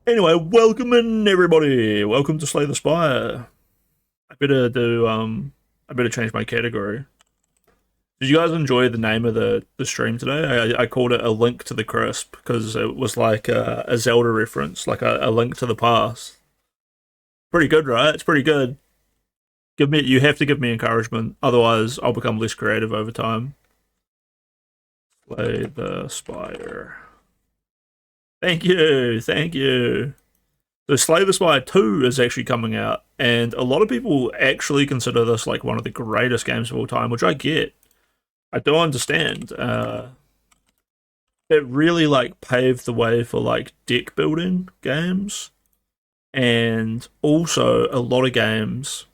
Anyway, welcome in everybody. Welcome to Slay the Spire. I better change my category. Did you guys enjoy the name of the stream today? I called it a link to the crisp because it was like a Zelda reference, like a link to the past. Pretty good, right? It's pretty good. You have to give me encouragement, otherwise I'll become less creative over time. Slay the Spire. Thank you, thank you. So Slay the Spire 2 is actually coming out, and a lot of people actually consider this like one of the greatest games of all time, which I get. I do understand. It really like paved the way for like deck building games, and also a lot of games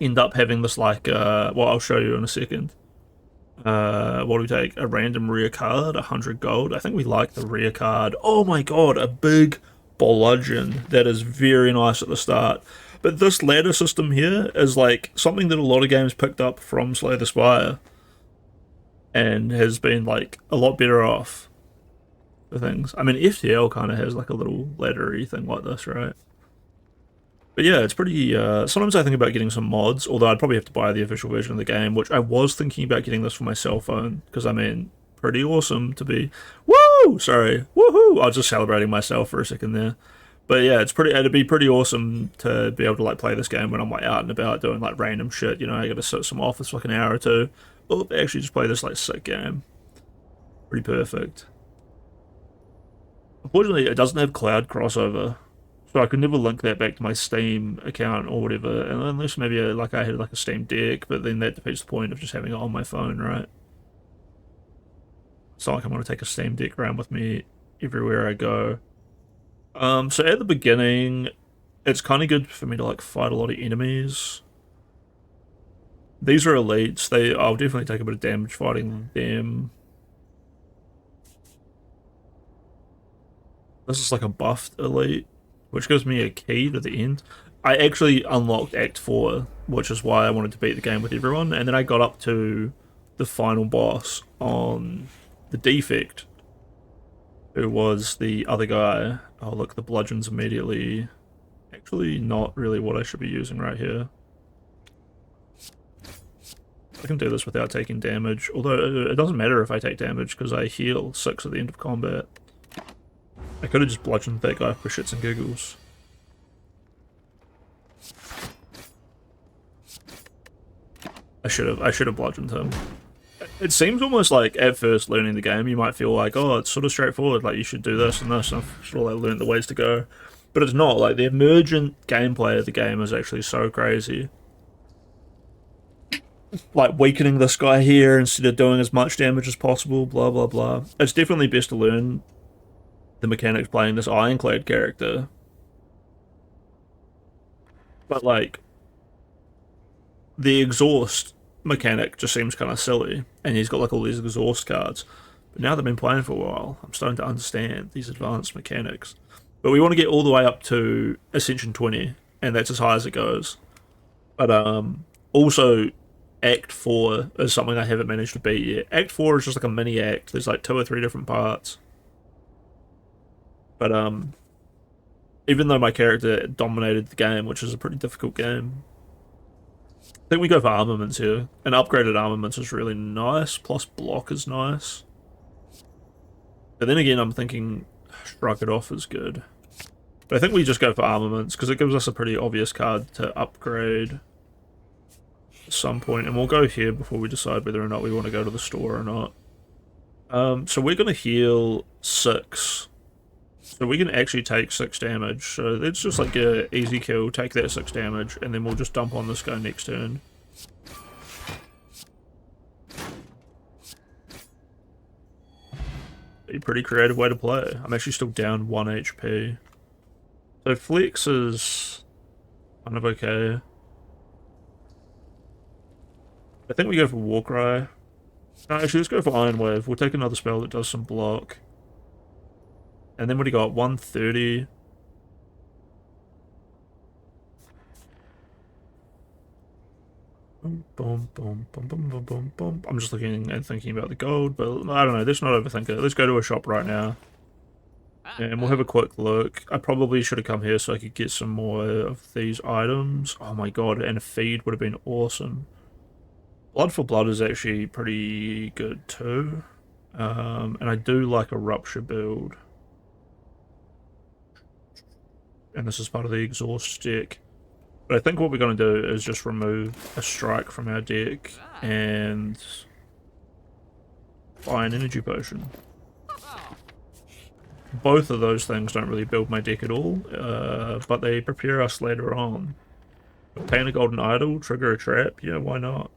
end up having this like well, I'll show you in a second. What do we take? A random rear card, 100 gold. I think we like the rear card. Oh my god, a big bludgeon that is very nice at the start. But this ladder system here is like something that a lot of games picked up from Slay the Spire and has been like a lot better off for things. I mean, FTL kind of has like a little laddery thing like this, right? But yeah, it's pretty. Sometimes I think about getting some mods, although I'd probably have to buy the official version of the game, which I was thinking about getting this for my cell phone because I mean, pretty awesome to be. Woo! Sorry, woohoo! I was just celebrating myself for a second there. But yeah, it's pretty. It'd be pretty awesome to be able to like play this game when I'm like out and about doing like random shit. You know, I got to sit some office for like an hour or two. Oh, actually, just play this like sick game. Pretty perfect. Unfortunately, it doesn't have cloud crossover, so I could never link that back to my Steam account or whatever, unless maybe like I had like a Steam Deck, but then that defeats the point of just having it on my phone, right? It's not like I'm gonna take a Steam Deck around with me everywhere I go. So at the beginning, it's kind of good for me to like fight a lot of enemies. These are elites. I'll definitely take a bit of damage fighting them. This is like a buffed elite, which gives me a key to the end. I actually unlocked Act 4, which is why I wanted to beat the game with everyone, and then I got up to the final boss on the defect, who was the other guy. Oh, look, the bludgeon's immediately. Actually, not really what I should be using right here. I can do this without taking damage, although it doesn't matter if I take damage because I heal 6 at the end of combat. I could have just bludgeoned that guy for shits and giggles. I should have bludgeoned him. It seems almost like at first learning the game, you might feel like, oh, it's sort of straightforward. Like you should do this and this, and I've sort of like learned the ways to go. But it's not. Like the emergent gameplay of the game is actually so crazy. Like weakening this guy here instead of doing as much damage as possible. Blah blah blah. It's definitely best to learn the mechanics playing this ironclad character. But like the exhaust mechanic just seems kind of silly, and he's got like all these exhaust cards. But now that I've been playing for a while, I'm starting to understand these advanced mechanics. But we want to get all the way up to Ascension 20, and that's as high as it goes. But also Act 4 is something I haven't managed to beat yet. Act 4 is just like a mini act. There's like 2 or 3 different parts. But even though my character dominated the game, which is a pretty difficult game, I think we go for armaments here. And upgraded armaments is really nice, plus block is nice. But then again, I'm thinking shrug it off is good. But I think we just go for armaments, because it gives us a pretty obvious card to upgrade at some point. And we'll go here before we decide whether or not we want to go to the store or not. So we're going to heal 6. So we can actually take 6 damage. So let's just like get an easy kill, take that 6 damage, and then we'll just dump on this guy next turn. A pretty creative way to play. I'm actually still down 1 HP. So flex is kind of okay. I think we go for Warcry. No, actually let's go for Iron Wave. We'll take another spell that does some block. And then what do you got? 130. Boom, boom, boom, boom, boom, boom, boom, boom. I'm just looking and thinking about the gold, but I don't know. Let's not overthink it. Let's go to a shop right now. And we'll have a quick look. I probably should have come here so I could get some more of these items. Oh my god, and a feed would have been awesome. Blood for blood is actually pretty good too. And I do like a rupture build. And this is part of the exhaust deck. But I think what we're going to do is just remove a strike from our deck and buy an energy potion. Both of those things don't really build my deck at all, but they prepare us later on. Obtain a golden idol, trigger a trap, yeah, why not?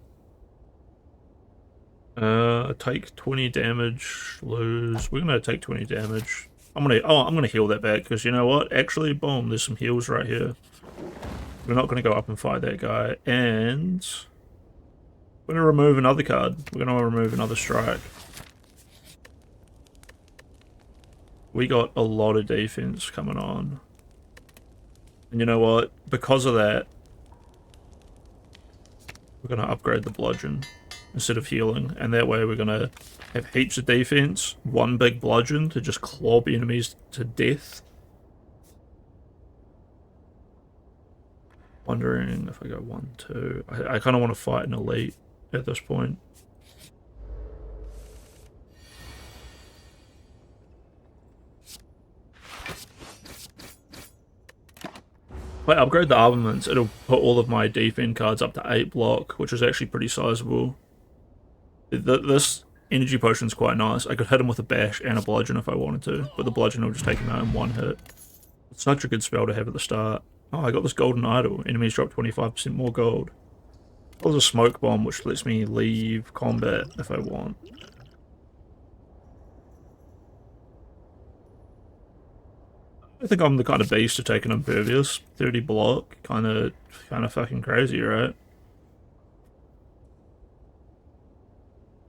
Take 20 damage, lose. We're gonna take 20 damage. I'm gonna heal that back because you know what? Actually, boom, there's some heals right here. We're not gonna go up and fight that guy, and we're gonna remove another card. We're gonna remove another strike. We got a lot of defense coming on. And you know what? Because of that, we're gonna upgrade the bludgeon instead of healing, and that way we're gonna have heaps of defense, one big bludgeon to just clobber enemies to death. Wondering if I go 1, 2. I kind of want to fight an elite at this point. If I upgrade the armaments, it'll put all of my defense cards up to 8 block, which is actually pretty sizable. This energy potion's quite nice. I could hit him with a bash and a bludgeon if I wanted to, but the bludgeon will just take him out in one hit. It's such a good spell to have at the start. Oh, I got this golden idol. Enemies drop 25% more gold. There's a smoke bomb which lets me leave combat if I want. I think I'm the kind of beast to take an impervious. 30 block, kind of fucking crazy, right?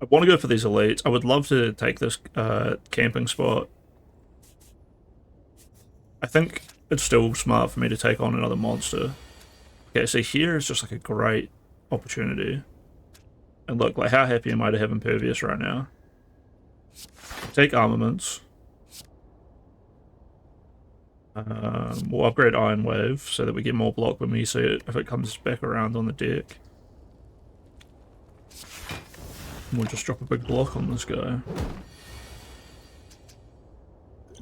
I want to go for these elites. I would love to take this camping spot. I think it's still smart for me to take on another monster. Okay, so here is just like a great opportunity. And look, like how happy am I to have impervious right now? Take armaments. We'll upgrade Iron Wave so that we get more block when we see it if it comes back around on the deck. And we'll just drop a big block on this guy.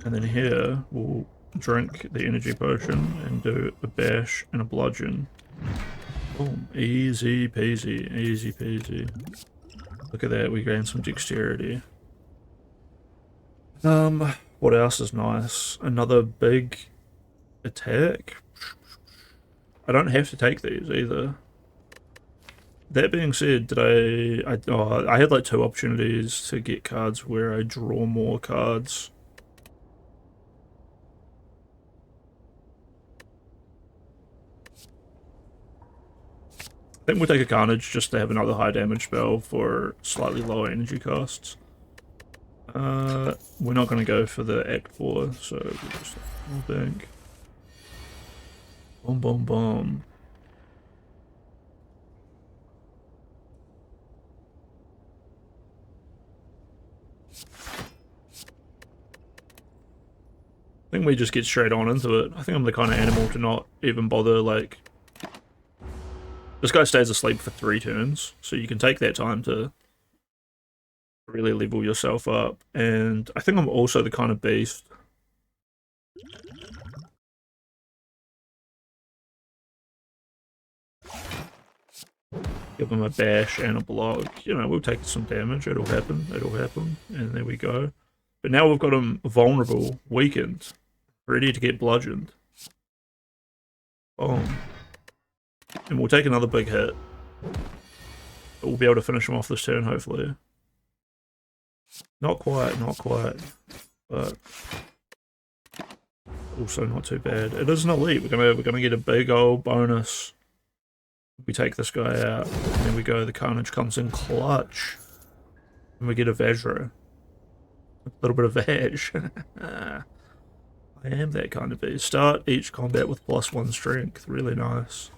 And then here, we'll drink the energy potion and do a bash and a bludgeon. Boom. Easy peasy, easy peasy. Look at that, we gain some dexterity. What else is nice? Another big attack? I don't have to take these either. That being said, did I had like 2 opportunities to get cards where I draw more cards. I think we'll take a Carnage just to have another high damage spell for slightly lower energy costs. We're not going to go for the Act 4, so we'll just bank. Boom, boom, boom. I think we just get straight on into it. I think I'm the kind of animal to not even bother, like... This guy stays asleep for 3 turns, so you can take that time to really level yourself up. And I think I'm also the kind of beast. Give him a bash and a block. You know, we'll take some damage. It'll happen. It'll happen. And there we go. But now we've got him vulnerable, weakened, ready to get bludgeoned. Boom. And we'll take another big hit. But we'll be able to finish him off this turn, hopefully. Not quite, not quite. But also not too bad. It is an elite. We're gonna get a big old bonus. We take this guy out, and then we go, the Carnage comes in clutch. And we get a Vajra. A little bit of Vaj. I am that kind of beast. Start each combat with +1 strength. Really nice.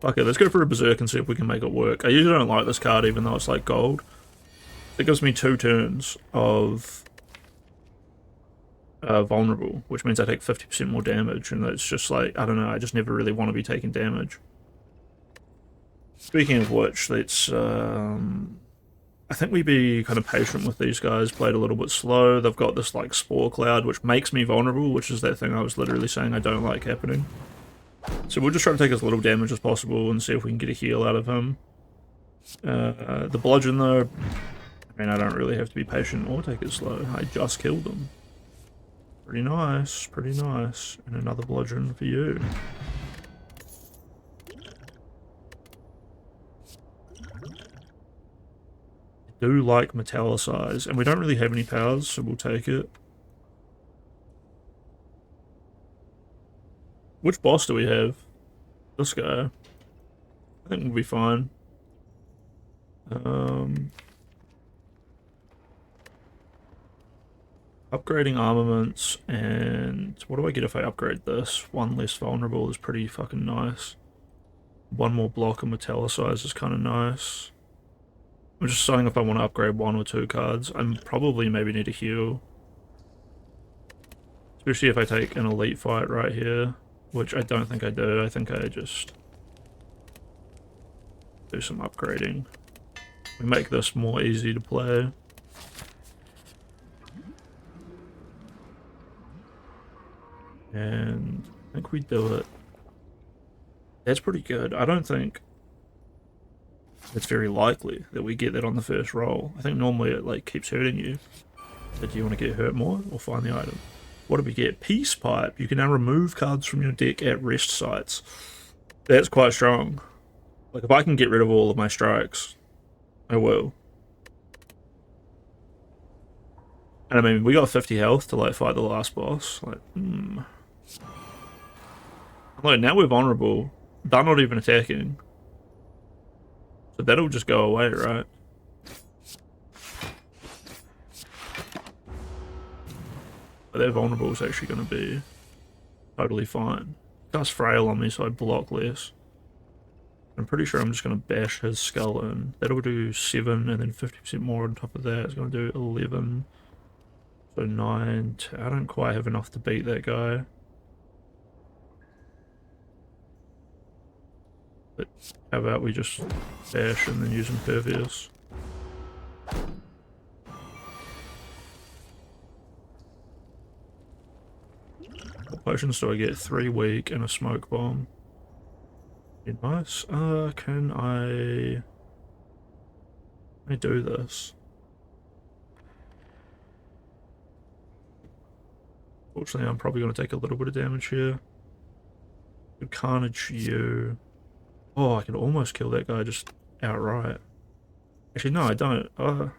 Fuck it, let's go for a Berserk and see if we can make it work. I usually don't like this card even though it's like gold. It gives me 2 turns of vulnerable, which means I take 50% more damage, and it's just like, I don't know, I just never really want to be taking damage. Speaking of which, let's, I think we be kind of patient with these guys, played a little bit slow. They've got this like Spore Cloud, which makes me vulnerable, which is that thing I was literally saying I don't like happening. So we'll just try to take as little damage as possible and see if we can get a heal out of him. The Bludgeon though, I mean, I don't really have to be patient or take it slow. I just killed them. Pretty nice, pretty nice. And another Bludgeon for you. I do like Metallicize, and we don't really have any powers, so we'll take it. Which boss do we have? This guy. I think we'll be fine. Upgrading armaments, and what do I get if I upgrade this? 1 less vulnerable is pretty fucking nice. 1 more block of Metallicize is kind of nice. I'm just saying if I want to upgrade 1 or 2 cards, I'm probably maybe need a heal. Especially if I take an elite fight right here, which I don't think I do. I think I just do some upgrading. We make this more easy to play. And I think we do it. That's pretty good. I don't think it's very likely that we get that on the first roll. I think normally it like keeps hurting you. So do you want to get hurt more or find the item? What do we get? Peace Pipe. You can now remove cards from your deck at rest sites. That's quite strong. Like if I can get rid of all of my strikes, I will. And I mean, we got 50 health to like fight the last boss. Like, Look, now we're vulnerable. They're not even attacking. So that'll just go away, right? But their vulnerable is actually going to be totally fine. That's frail on me, so I block less. I'm pretty sure I'm just going to bash his skull in. That'll do 7, and then 50% more on top of that. It's going to do 11. So 9. I don't quite have enough to beat that guy. But how about we just bash and then use Impervious? What potions do I get? 3 weak and a smoke bomb. Be nice. Can I do this? Fortunately, I'm probably going to take a little bit of damage here. Good carnage you. Oh, I can almost kill that guy just outright. Actually, no, I don't. No,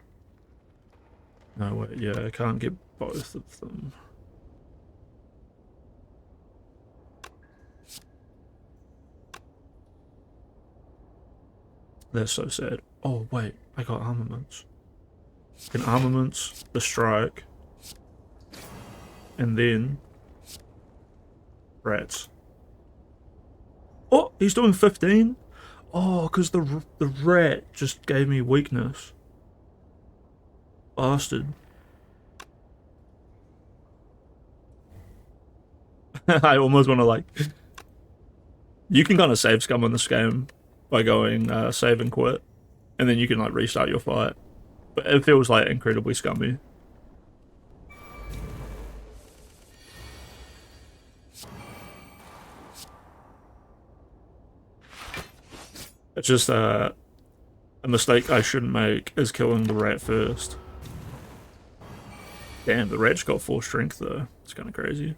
wait, yeah, I can't get both of them. That's so sad. Oh, wait, I got armaments. Can armaments, the strike, and then rats. Oh, he's doing 15? Oh, because the rat just gave me weakness. Bastard. I almost want to like... You can kind of save scum in this game by going save and quit. And then you can like restart your fight. But it feels like incredibly scummy. It's just a mistake I shouldn't make is killing the rat first. Damn, the rat's got 4 strength though. It's kind of crazy.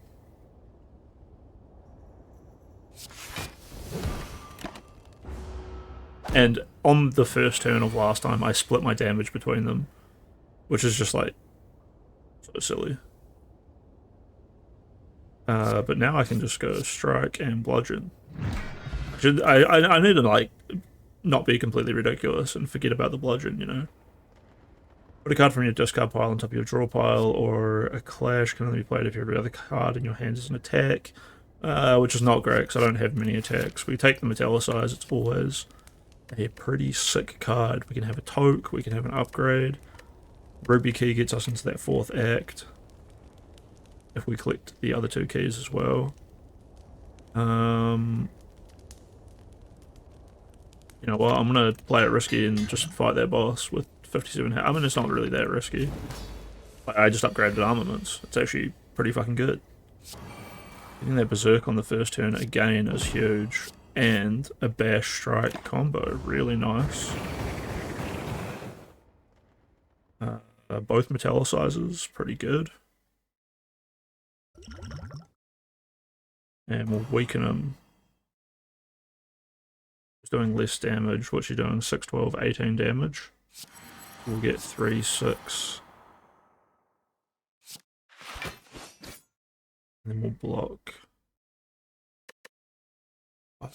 And on the first turn of last time, I split my damage between them, which is just like so silly. But now I can just go strike and bludgeon. I need to like not be completely ridiculous and forget about the bludgeon, you know. Put a card from your discard pile on top of your draw pile, or a clash can only be played if every other card in your hand is an attack. which is not great because I don't have many attacks. We take the Metallicize, it's always a pretty sick card. We can have a toke, we can have an upgrade. Ruby Key gets us into that 4th act. If we collect the other 2 keys as well. You know what, I'm gonna play it risky and just fight that boss with 57 health. I mean, it's not really that risky. I just upgraded armaments. It's actually pretty fucking good. Getting that Berserk on the first turn again is huge. And a Bash Strike combo, really nice. Both Metallicizers, pretty good. And we'll weaken him. He's doing less damage. What's he doing? 6, 12, 18 damage. We'll get 3, 6. And then we'll block.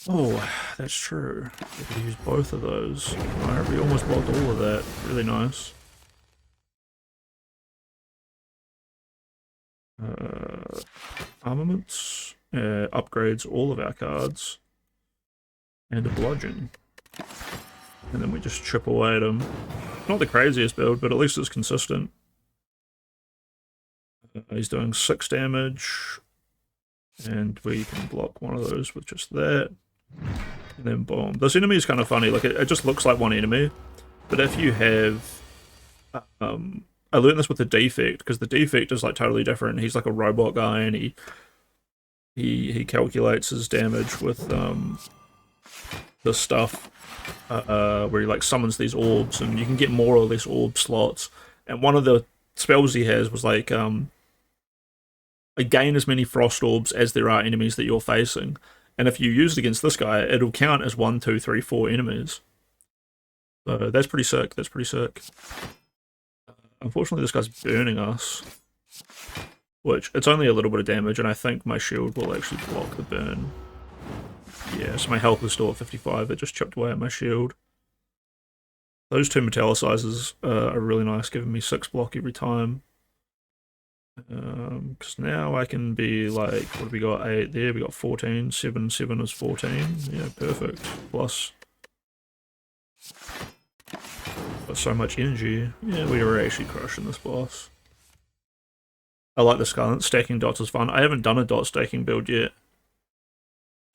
Oh, that's true. We could use both of those. Alright, we almost blocked all of that. Really nice. Armaments. Upgrades all of our cards. And a bludgeon. And then we just chip away at him. Not the craziest build, but at least it's consistent. He's doing 6 damage. And we can block one of those with just that. And then boom. This enemy is kind of funny. Like, it just looks like one enemy. But if you have... I learned this with the defect, because the defect is like totally different. He's like a robot guy, and he calculates his damage with the stuff where he like summons these orbs, and you can get more or less orb slots. And one of the spells he has was like gain as many frost orbs as there are enemies that you're facing. And if you use it against this guy, it'll count as 1, 2, 3, 4 enemies. So that's pretty sick. That's pretty sick. Unfortunately, this guy's burning us, which it's only a little bit of damage, and I think my shield will actually block the burn. Yeah, so my health is still at 55. It just chipped away at my shield. Those 2 Metallicizers are really nice, giving me 6 block every time. Because now I can be like, what have we got? 8 there, we got 14. 7, 7 is 14. Yeah, perfect. Plus... got so much energy. Yeah, we were actually crushing this boss. I like the Scarlet. Stacking dots is fun. I haven't done a dot stacking build yet,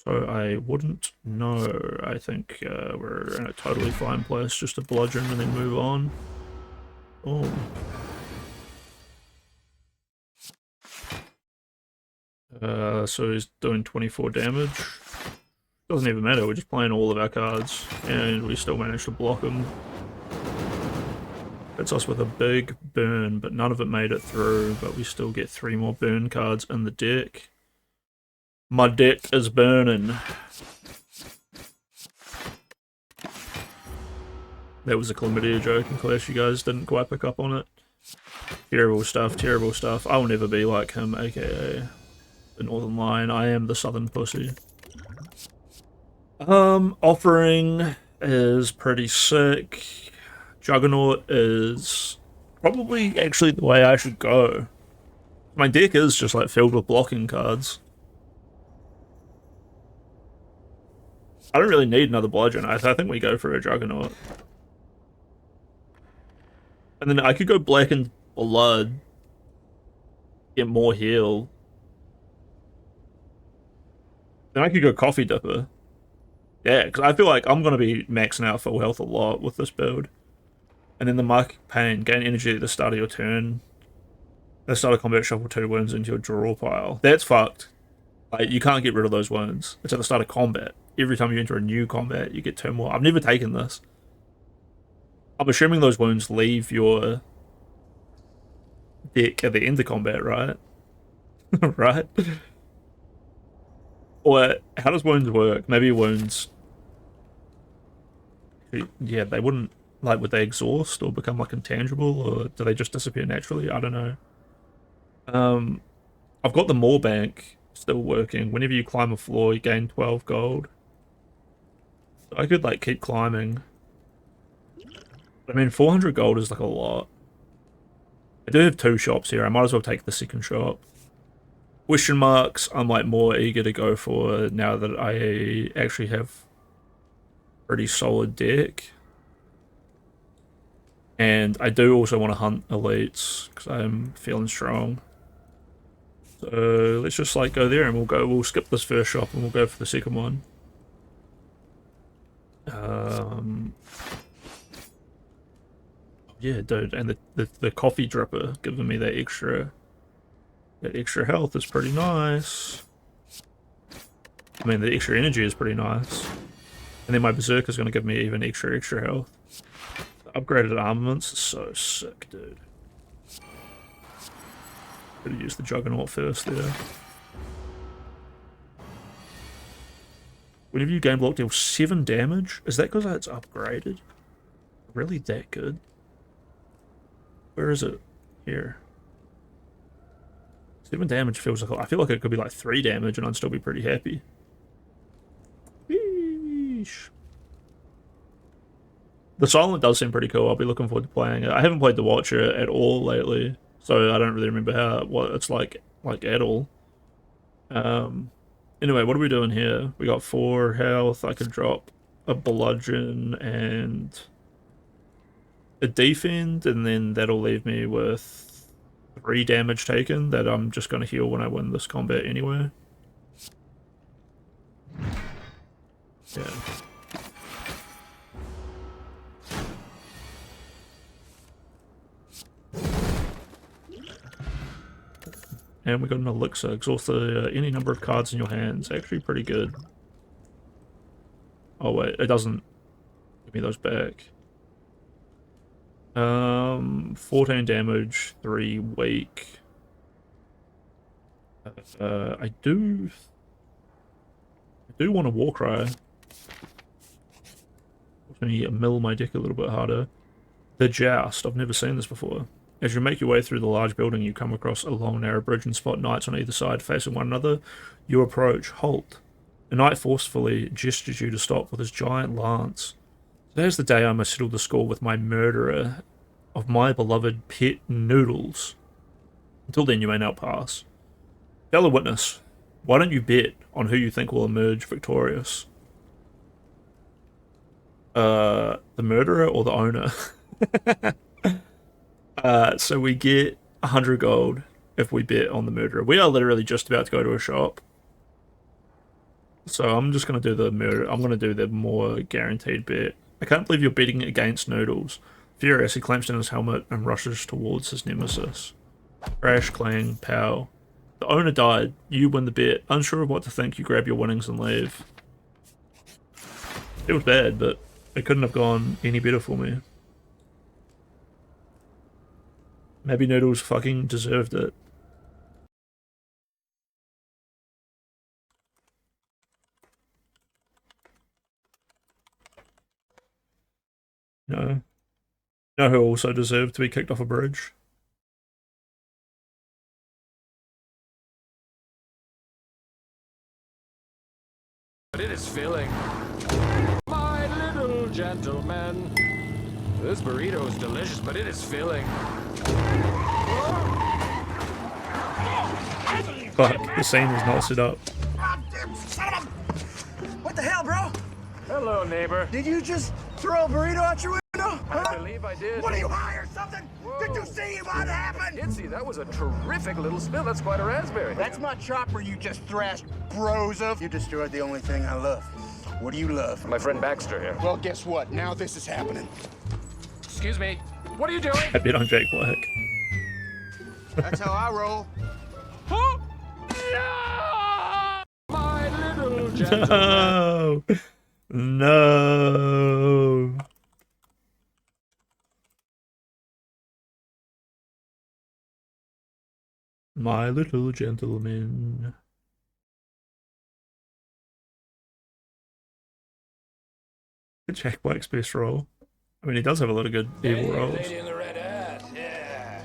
so I wouldn't know. I think we're in a totally fine place just to bludgeon and then move on. Oh. So he's doing 24 damage. Doesn't even matter, we're just playing all of our cards, and we still managed to block him. Hits us with a big burn, but none of it made it through, but we still get 3 more burn cards in the deck. My deck is burning. That was a chlamydia joke in class, you guys didn't quite pick up on it. Terrible stuff, terrible stuff. I will never be like him, aka the Northern Lion. I am the Southern Pussy. Offering is pretty sick. Juggernaut is probably actually the way I should go. My deck is just like filled with blocking cards. I don't really need another bludgeon. I think we go for a Juggernaut. And then I could go Black and Blood, get more heal. Then I could go Coffee Dipper. Yeah, because I feel like I'm going to be maxing out full health a lot with this build. And then the Mark Pain, gain energy at the start of your turn. At the start of combat, shuffle 2 wounds into your draw pile. That's fucked. Like, you can't get rid of those wounds. It's at the start of combat. Every time you enter a new combat, you get 2 more. I've never taken this. I'm assuming those wounds leave your deck at the end of combat, right? Right? Or how does wounds work? Maybe wounds... Yeah, they wouldn't... Like, would they exhaust or become, like, intangible? Or do they just disappear naturally? I don't know. I've got the Maw Bank still working. Whenever you climb a floor, you gain 12 gold. So I could, like, keep climbing. But, I mean, 400 gold is, like, a lot. I do have 2 shops here. I might as well take the second shop. question marks I'm like more eager to go for now that I actually have pretty solid deck. And I do also want to hunt elites because I'm feeling strong. So let's just like go there and we'll skip this first shop and we'll go for the second one. Yeah, dude, and the coffee dripper giving me that extra health is pretty nice. I mean, the extra energy is pretty nice. And then my berserker is going to give me even extra health. The upgraded armaments is so sick, dude. Gotta use the juggernaut first there. Whenever you game block deals 7 damage, is that because it's upgraded? Really that good? Where is it? Here. 7 damage feels like... I feel like it could be like 3 damage and I'd still be pretty happy. Yeesh. The Silent does seem pretty cool. I'll be looking forward to playing it. I haven't played the Watcher at all lately, so I don't really remember what it's like at all. Anyway, what are we doing here? We got 4 health. I could drop a bludgeon and a defend, and then that'll leave me with 3 damage taken that I'm just going to heal when I win this combat anyway. Yeah. And we got an elixir. Exhaust any number of cards in your hands. Actually pretty good. Oh wait, it doesn't give me those back. 14 damage, 3 weak. I do want a Warcry. Let me mill my deck a little bit harder. The Joust. I've never seen this before. As you make your way through the large building, you come across a long, narrow bridge and spot knights on either side facing one another. You approach. Halt. The knight forcefully gestures you to stop with his giant lance. Today's the day I must settle the score with my murderer of my beloved pet Noodles. Until then, you may now pass. Fellow witness, why don't you bet on who you think will emerge victorious? The murderer or the owner? So we get 100 gold if we bet on the murderer. We are literally just about to go to a shop. So I'm just going to do the murder. I'm going to do the more guaranteed bet. I can't believe you're betting against Noodles. Furious, he clamps down his helmet and rushes towards his nemesis. Crash, clang, pow. The owner died. You win the bet. Unsure of what to think, you grab your winnings and leave. It was bad, but it couldn't have gone any better for me. Maybe Noodles fucking deserved it. No. Know who also deserved to be kicked off a bridge? But it is filling. My little gentleman. This burrito is delicious, but it is filling. Fuck, the scene was not set up. What the hell, bro? Hello, neighbor. Did you just throw a burrito out your window? Huh? I believe I did. What are you high or something? Whoa. Did you see what happened? Itzy, that was a terrific little spill. That's quite a raspberry. That's my chopper you just thrashed, bros of. You destroyed the only thing I love. What do you love? My friend Baxter here. Well, guess what? Now this is happening. Excuse me. What are you doing? I bet on Jake Black. That's how I roll. Huh? No! My little gentleman. No. No. My little gentleman. Jack Black's best role. I mean, he does have a lot of good evil roles. Lady in the red hat. Yeah.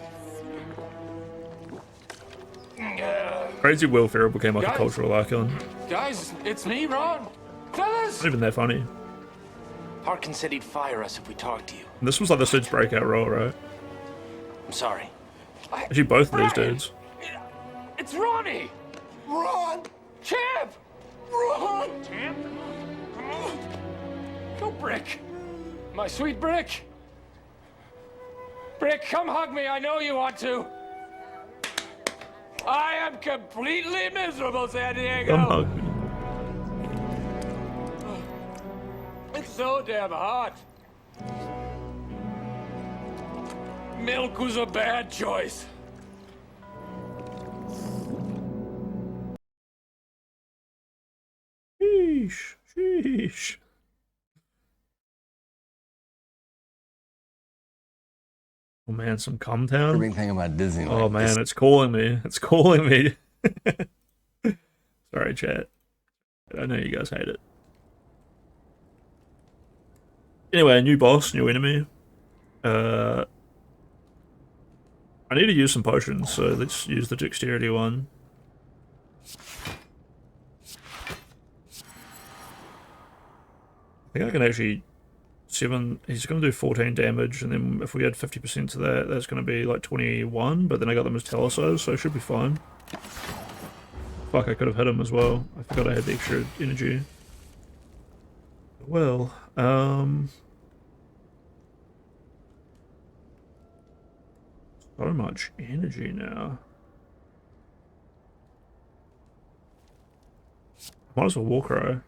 Crazy Will Ferrell became like a cultural icon. Guys, it's me, Ron. Fellas! Not even that funny. Harkin said he'd fire us if we talked to you. And this was like the dude's breakout role, right? I'm sorry. Actually, both of these dudes. It's Ronnie! Run! Champ! Run! Champ? Come on. Go, Brick. My sweet Brick. Brick, come hug me. I know you want to. I am completely miserable, San Diego. Come hug me. It's so damn hot. Milk was a bad choice. Sheesh. Sheesh. Oh man, some Cum Town. Big thing about Disneyland. Oh man, it's calling me. It's calling me. Sorry, chat. I know you guys hate it. Anyway, new boss, new enemy. I need to use some potions, so let's use the dexterity one. I think I can actually... he's going to do 14 damage, and then if we add 50% to that, that's going to be like 21, but then I got them as Talisos, so it should be fine. Fuck, I could have hit him as well. I forgot I had the extra energy. Well, so much energy now. Might as well Warcry.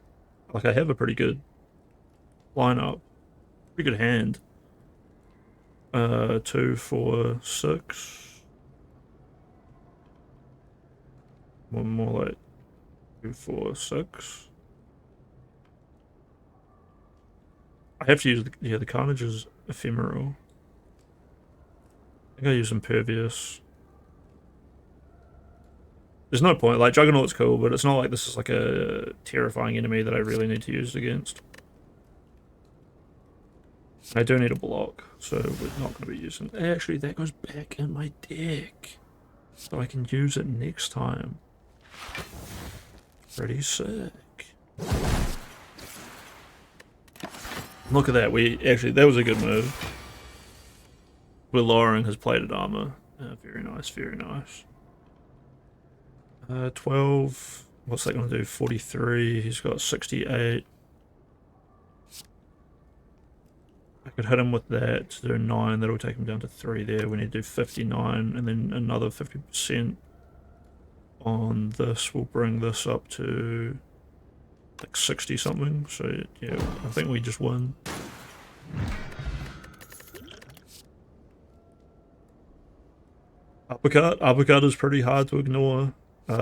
Like, I have a pretty good lineup. Pretty good hand. 2, 4, 6. One more like 2, 4, 6. I have to use the Carnage is ephemeral. I think I use Impervious. There's no point, like Juggernaut's cool, but it's not like this is like a terrifying enemy that I really need to use against. I do need a block, so we're not going to be using... Actually, that goes back in my deck, so I can use it next time. Pretty sick. Look at that, that was a good move. We're lowering his plated armor. Very nice, very nice. 12, what's that going to do? 43, he's got 68. I could hit him with that to do 9, that'll take him down to 3 there. We need to do 59, and then another 50% on this will bring this up to like 60 something. So yeah, I think we just win. Uppercut is pretty hard to ignore.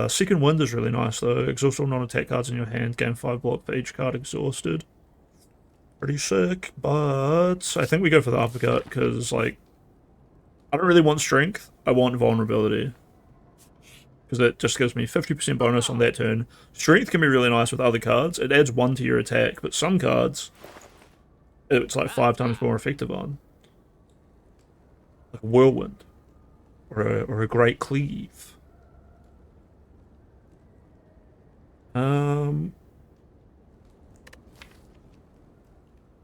Second Wind is really nice though. Exhaust all non-attack cards in your hand, gain 5 block for each card exhausted. Pretty sick, but I think we go for the uppercut because, like, I don't really want strength, I want vulnerability. Because it just gives me 50% bonus on that turn. Strength can be really nice with other cards. It adds 1 to your attack, but some cards, it's like 5 times more effective on. Like a Whirlwind. Or a Great Cleave.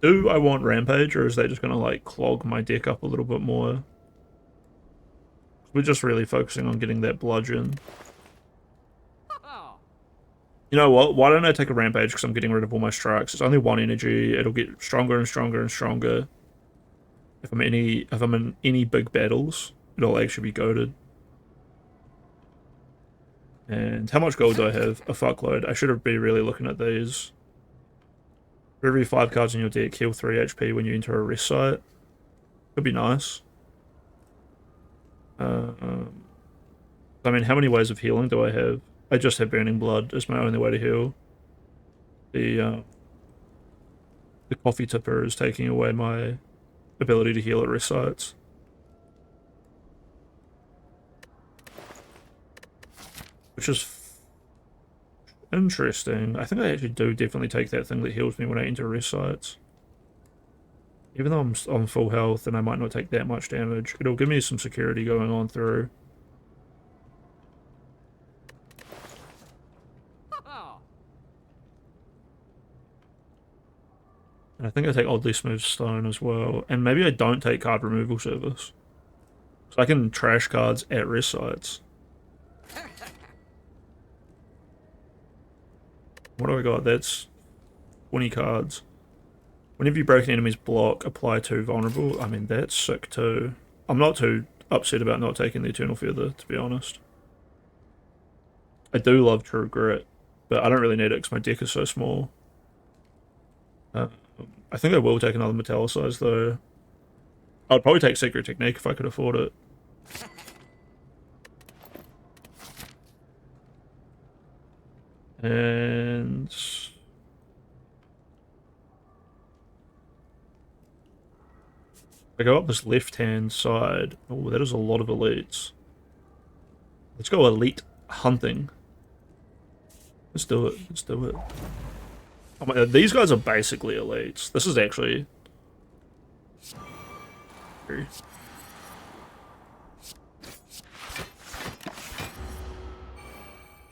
Do I want Rampage, or is that just going to like clog my deck up a little bit more? We're just really focusing on getting that bludgeon. You know what? Why don't I take a Rampage, because I'm getting rid of all my strikes. It's only 1 energy. It'll get stronger and stronger and stronger. If I'm in any big battles, it'll actually be goated. And how much gold do I have? A fuckload. I should be really looking at these. For every 5 cards in your deck, heal 3 HP when you enter a rest site. Could be nice. I mean, how many ways of healing do I have? I just have Burning Blood as my only way to heal. The coffee tipper is taking away my ability to heal at rest sites. Which is interesting. I think I actually do definitely take that thing that heals me when I enter rest sites. Even though I'm on full health and I might not take that much damage, it'll give me some security going on through. And I think I take Oddly Smooth Stone as well. And maybe I don't take Card Removal Service. So I can trash cards at rest sites. What do I got? That's 20 cards. Whenever you break an enemy's block, apply 2 vulnerable. I mean, that's sick too. I'm not too upset about not taking the Eternal Feather, to be honest. I do love True Grit, but I don't really need it because my deck is so small. I think I will take another Metallicize though. I'd probably take Secret Technique if I could afford it. And I go up this left-hand side. Oh, that is a lot of elites. Let's go elite hunting. Let's do it. Let's do it. Oh my, these guys are basically elites. This is actually...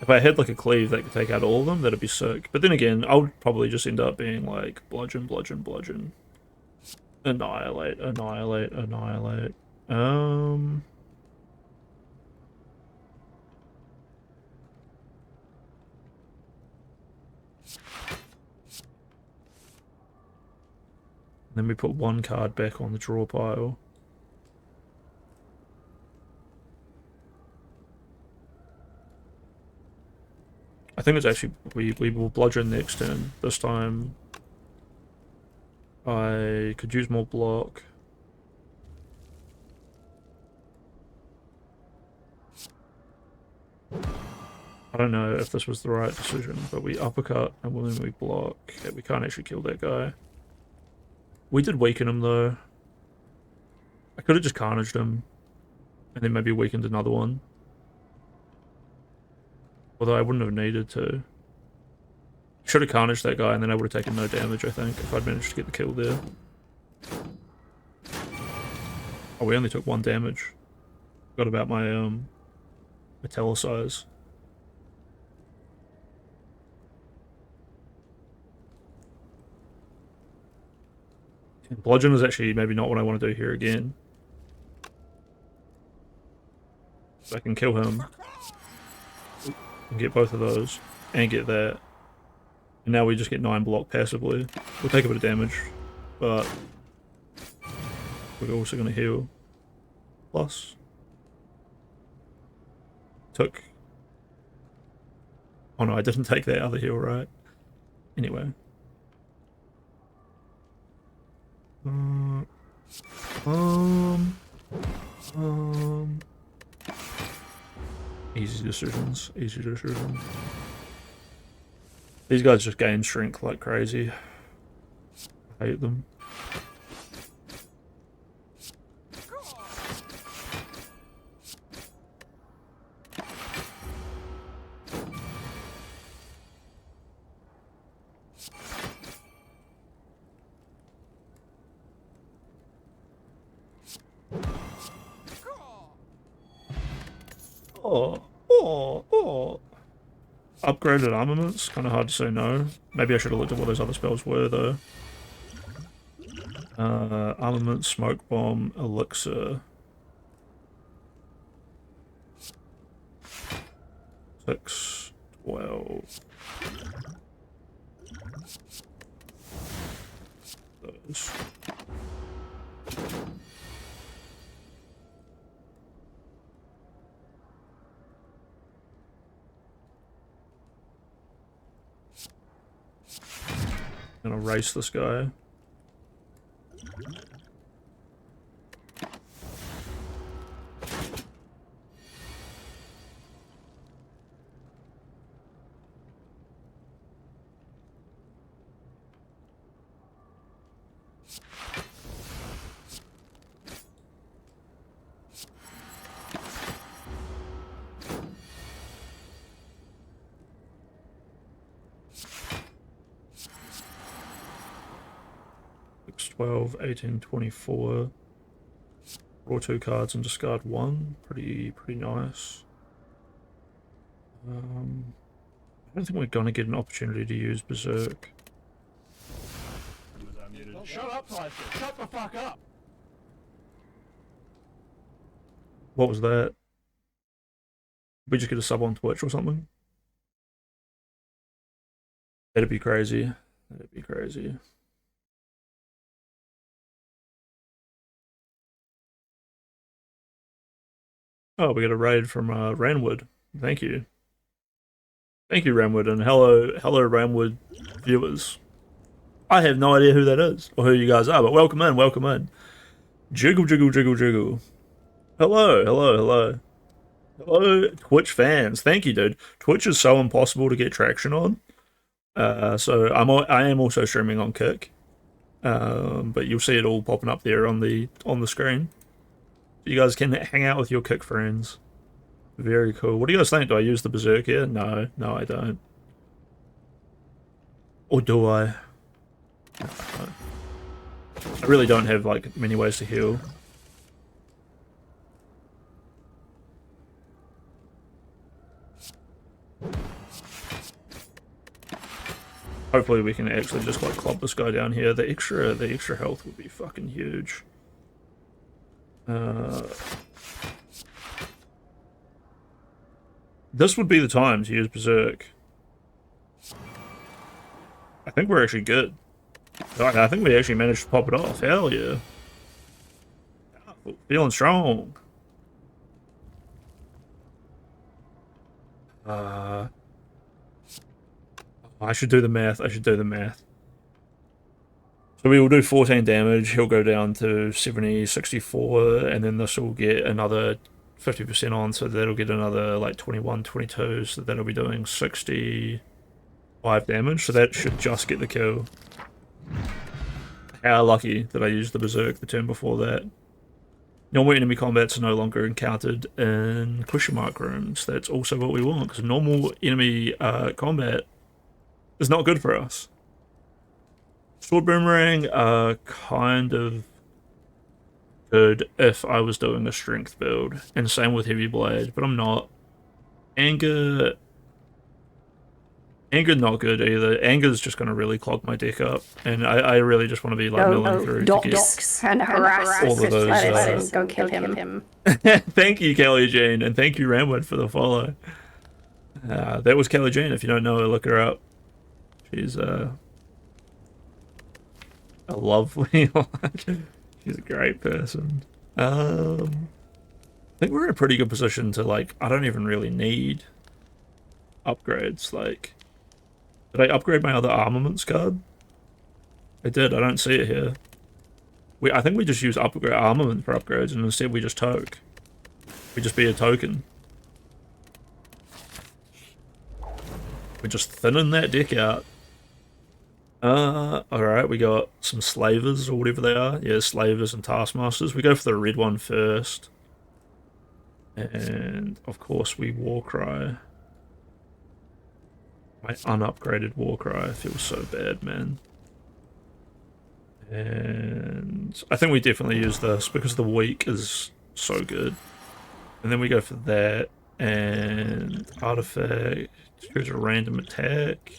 If I had like a cleave that could take out all of them, that'd be sick. But then again, I would probably just end up being like bludgeon, bludgeon, bludgeon. Annihilate, annihilate, annihilate. Then we put 1 card back on the draw pile. I think it's actually, we will bludgeon next turn. This time I could use more block. I don't know if this was the right decision, but we uppercut and then we block. Yeah, we can't actually kill that guy. We did weaken him though. I could have just carnaged him and then maybe weakened another one. Although I wouldn't have needed to. Should have carnaged that guy and then I would have taken no damage, I think, if I'd managed to get the kill there. Oh, we only took 1 damage. Forgot about my Metallicize. Bludgeon is actually maybe not what I want to do here again. So I can kill him. And get both of those. And get that. And now we just get 9 block passively. We'll take a bit of damage. But we're also going to heal. Plus. Took... Oh no, I didn't take that other heal, right? Anyway. Easy decisions, easy decisions. These guys just gain strength like crazy. I hate them. Oh. Upgraded armaments, kind of hard to say no. Maybe I should have looked at what those other spells were though. Armament, smoke bomb, elixir. 6, 12. Those. Gonna race this guy. Six, 12, 18, 24. Draw 2 cards and discard 1. Pretty nice. I don't think we're gonna get an opportunity to use Berserk. Shut up, Tyson. Shut the fuck up. What was that? Did we just get a sub on Twitch or something? That'd be crazy. That'd be crazy. Oh, we got a raid from Ranwood. Thank you. Thank you, Ranwood, and hello, Ranwood viewers. I have no idea who that is or who you guys are, but welcome in, welcome in. Jiggle, jiggle, jiggle, jiggle. Hello, hello, hello. Hello, Twitch fans. Thank you, dude. Twitch is so impossible to get traction on. So I am also streaming on Kick. But you'll see it all popping up there on the screen. You guys can hang out with your Kick friends. Very cool. What do you guys think? Do I use the Berserk here? No, no, I don't. Or do I? I really don't have like many ways to heal. Hopefully we can actually just like club this guy down here. The extra health would be fucking huge. This would be the time to use Berserk. I think we're actually good. I think we actually managed to pop it off. Hell yeah. Feeling strong. I should do the math. I should do the math. So we will do 14 damage. He'll go down to 70, 64, and then this will get another 50% on, so that'll get another like 21, 22, so that'll be doing 65 damage, so that should just get the kill. How lucky that I used the Berserk the turn before that. Normal enemy combats are no longer encountered in question mark rooms. That's also what we want, because normal enemy combat is not good for us. Sword Boomerang are kind of good if I was doing a strength build, and same with Heavy Blade, but I'm not. Anger not good either. Anger's just going to really clog my deck up, and I really just want to be like milling through to get and harass all of those. Go kill him. Thank you, Kelly Jean, and thank you, Ramwood, for the follow. That was Kelly Jean. If you don't know her, look her up. She's a lovely, she's a great person. I think we're in a pretty good position to like. I don't even really need upgrades. Like, did I upgrade my other armaments card? I did. I don't see it here. I think we just use upgrade armament for upgrades, and instead we just toke. We just be a token. We're just thinning that deck out. Alright, we got some slavers or whatever they are. Yeah, slavers and taskmasters. We go for the red one first. And of course we Warcry. My unupgraded Warcry feels so bad, man. And I think we definitely use this because the weak is so good. And then we go for that. And artifact. Choose a random attack.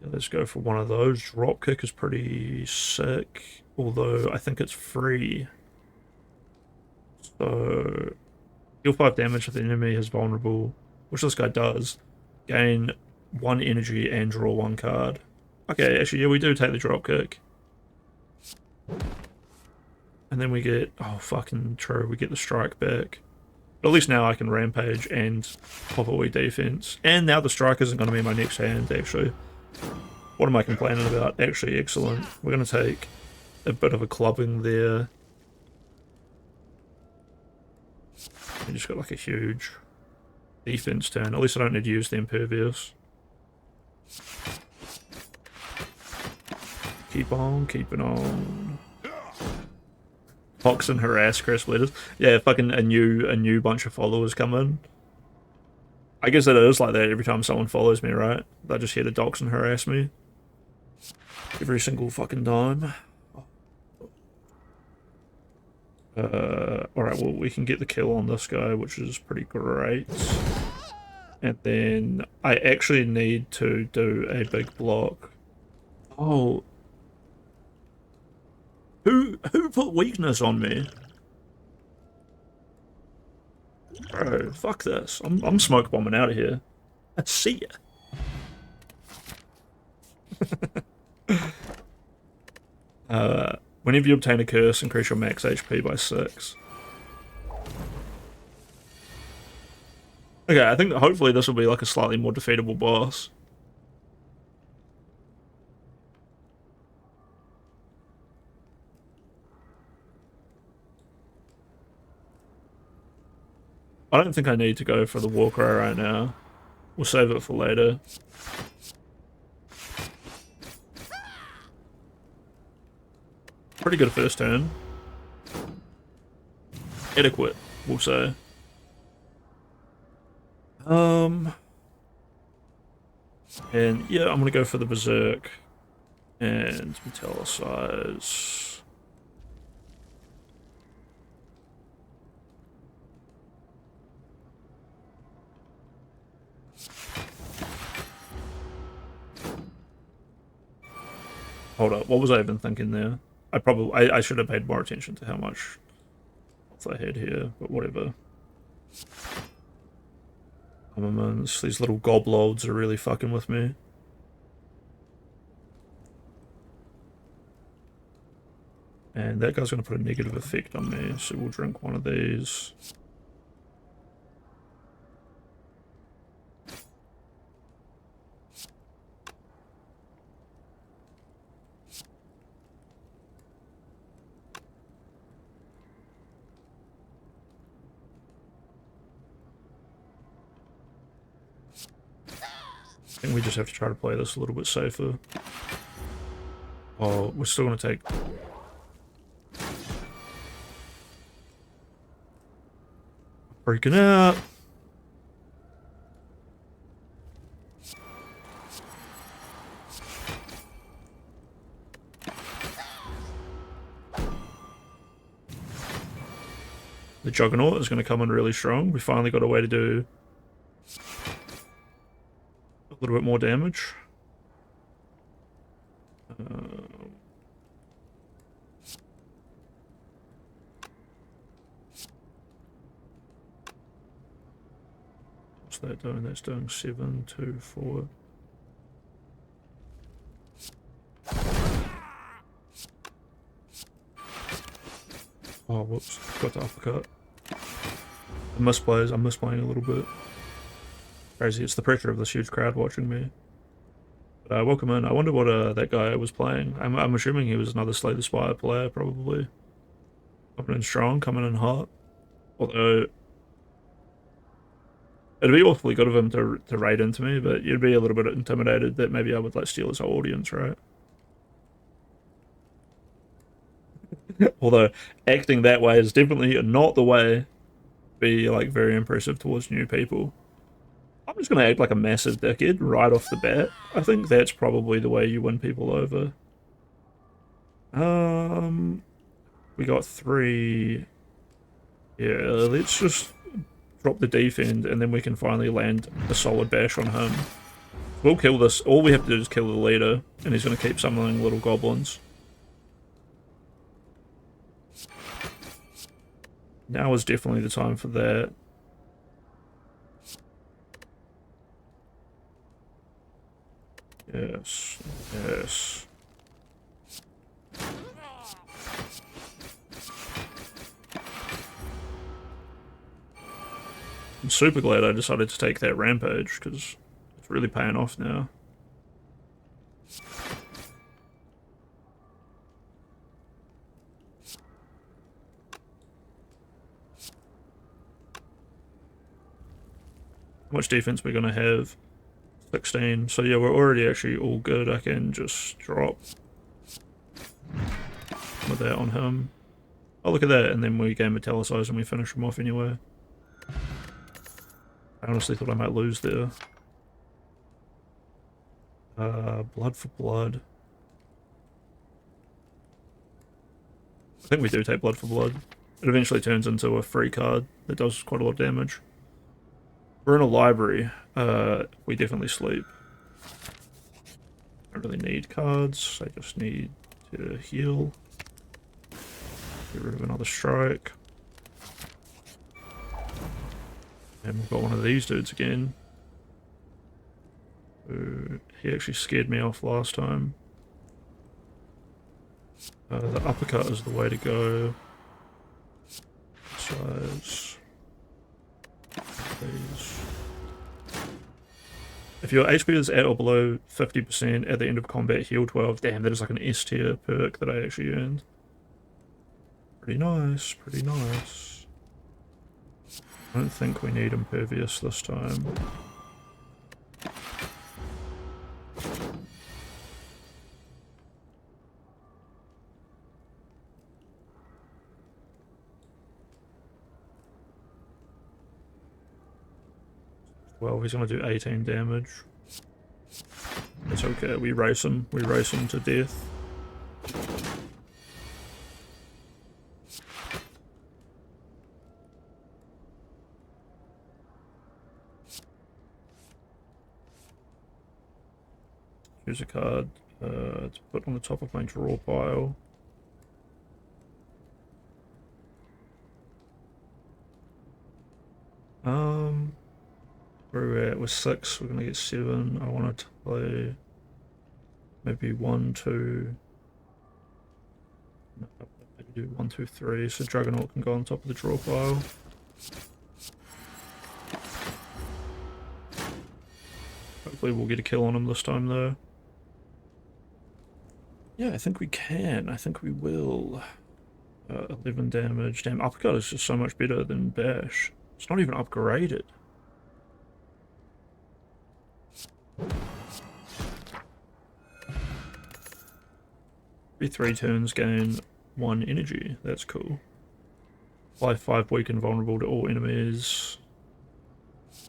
Yeah, let's go for one of those. Dropkick is pretty sick, although I think it's free. So, deal 5 damage if the enemy is vulnerable, which this guy does. Gain 1 energy and draw 1 card. Okay, actually, yeah, we do take the dropkick. And then we get, oh, fucking true, we get the strike back. But at least now I can rampage and pop a wee defense. And now the strike isn't going to be my next hand, actually. What am I complaining about? Actually, excellent. We're going to take a bit of a clubbing there. We just got like a huge defense turn. At least I don't need to use the Impervious. Keep on keeping on. Fox and harass Chris letters. Yeah, fucking a new bunch of followers come in. I guess it is like that every time someone follows me, right? They're just here to dox and harass me. Every single fucking time. Alright, well, we can get the kill on this guy, which is pretty great. And then I actually need to do a big block. Oh. Who put weakness on me? Bro, fuck this. I'm smoke bombing out of here. I see ya. Whenever you obtain a curse, increase your max HP by 6. Okay, I think that hopefully this will be like a slightly more defeatable boss. I don't think I need to go for the Warcry right now. We'll save it for later. Pretty good first turn. Adequate, we'll say. And yeah, I'm gonna go for the Berserk and Metallicize. Hold up, what was I even thinking there? I should have paid more attention to how much I had here, but whatever. Armaments, these little gobloads are really fucking with me. And that guy's going to put a negative effect on me, so we'll drink one of these. I think we just have to try to play this a little bit safer. Oh, we're still going to take... Freaking out! The Juggernaut is going to come in really strong. We finally got a way to do a little bit more damage. What's that doing? That's doing 7, 2, 4. Oh, whoops. Got the uppercut. I'm misplaying a little bit. Crazy, it's the pressure of this huge crowd watching me. But, welcome in. I wonder what that guy was playing. I'm assuming he was another Slay the Spire player, probably. Coming in strong, coming in hot. Although... it'd be awfully good of him to raid into me, but you'd be a little bit intimidated that maybe I would like steal his whole audience, right? Although acting that way is definitely not the way to be like very impressive towards new people. I'm just gonna act like a massive dickhead right off the bat. I think that's probably the way you win people over. We got 3. Yeah, let's just drop the defend and then we can finally land a solid bash on him. We'll kill this. All we have to do is kill the leader and he's gonna keep summoning little goblins. Now is definitely the time for that. Yes, yes. I'm super glad I decided to take that rampage because it's really paying off now. How much defense we're gonna have? 16. So yeah, we're already actually all good. I can just drop with that on him. Oh, look at that, and then we gain Metallicize and we finish him off anyway. I honestly thought I might lose there. Blood for blood. I think we do take blood for blood. It eventually turns into a free card that does quite a lot of damage. We're in a library. We definitely sleep. I don't really need cards. I just need to heal. Get rid of another strike. And we've got one of these dudes again. He actually scared me off last time. The uppercut is the way to go. Size. Please. If your HP is at or below 50% at the end of combat, heal 12. Damn, that is like an S tier perk that I actually earned. Pretty nice, pretty nice. I don't think we need impervious this time. Well, he's gonna do 18 damage. It's okay, we race him to death. Use a card to put on the top of my draw pile. Where we're at with 6, we're gonna get 7. I want to play maybe 1, 2. No, maybe do 1, 2, 3. So Juggernaut can go on top of the draw pile. Hopefully we'll get a kill on him this time though. Yeah, I think we can. I think we will. 11 damage. Damn, uppercut is just so much better than bash. It's not even upgraded. Every 3 turns gain 1 energy. That's cool. Apply 5 weak and vulnerable to all enemies.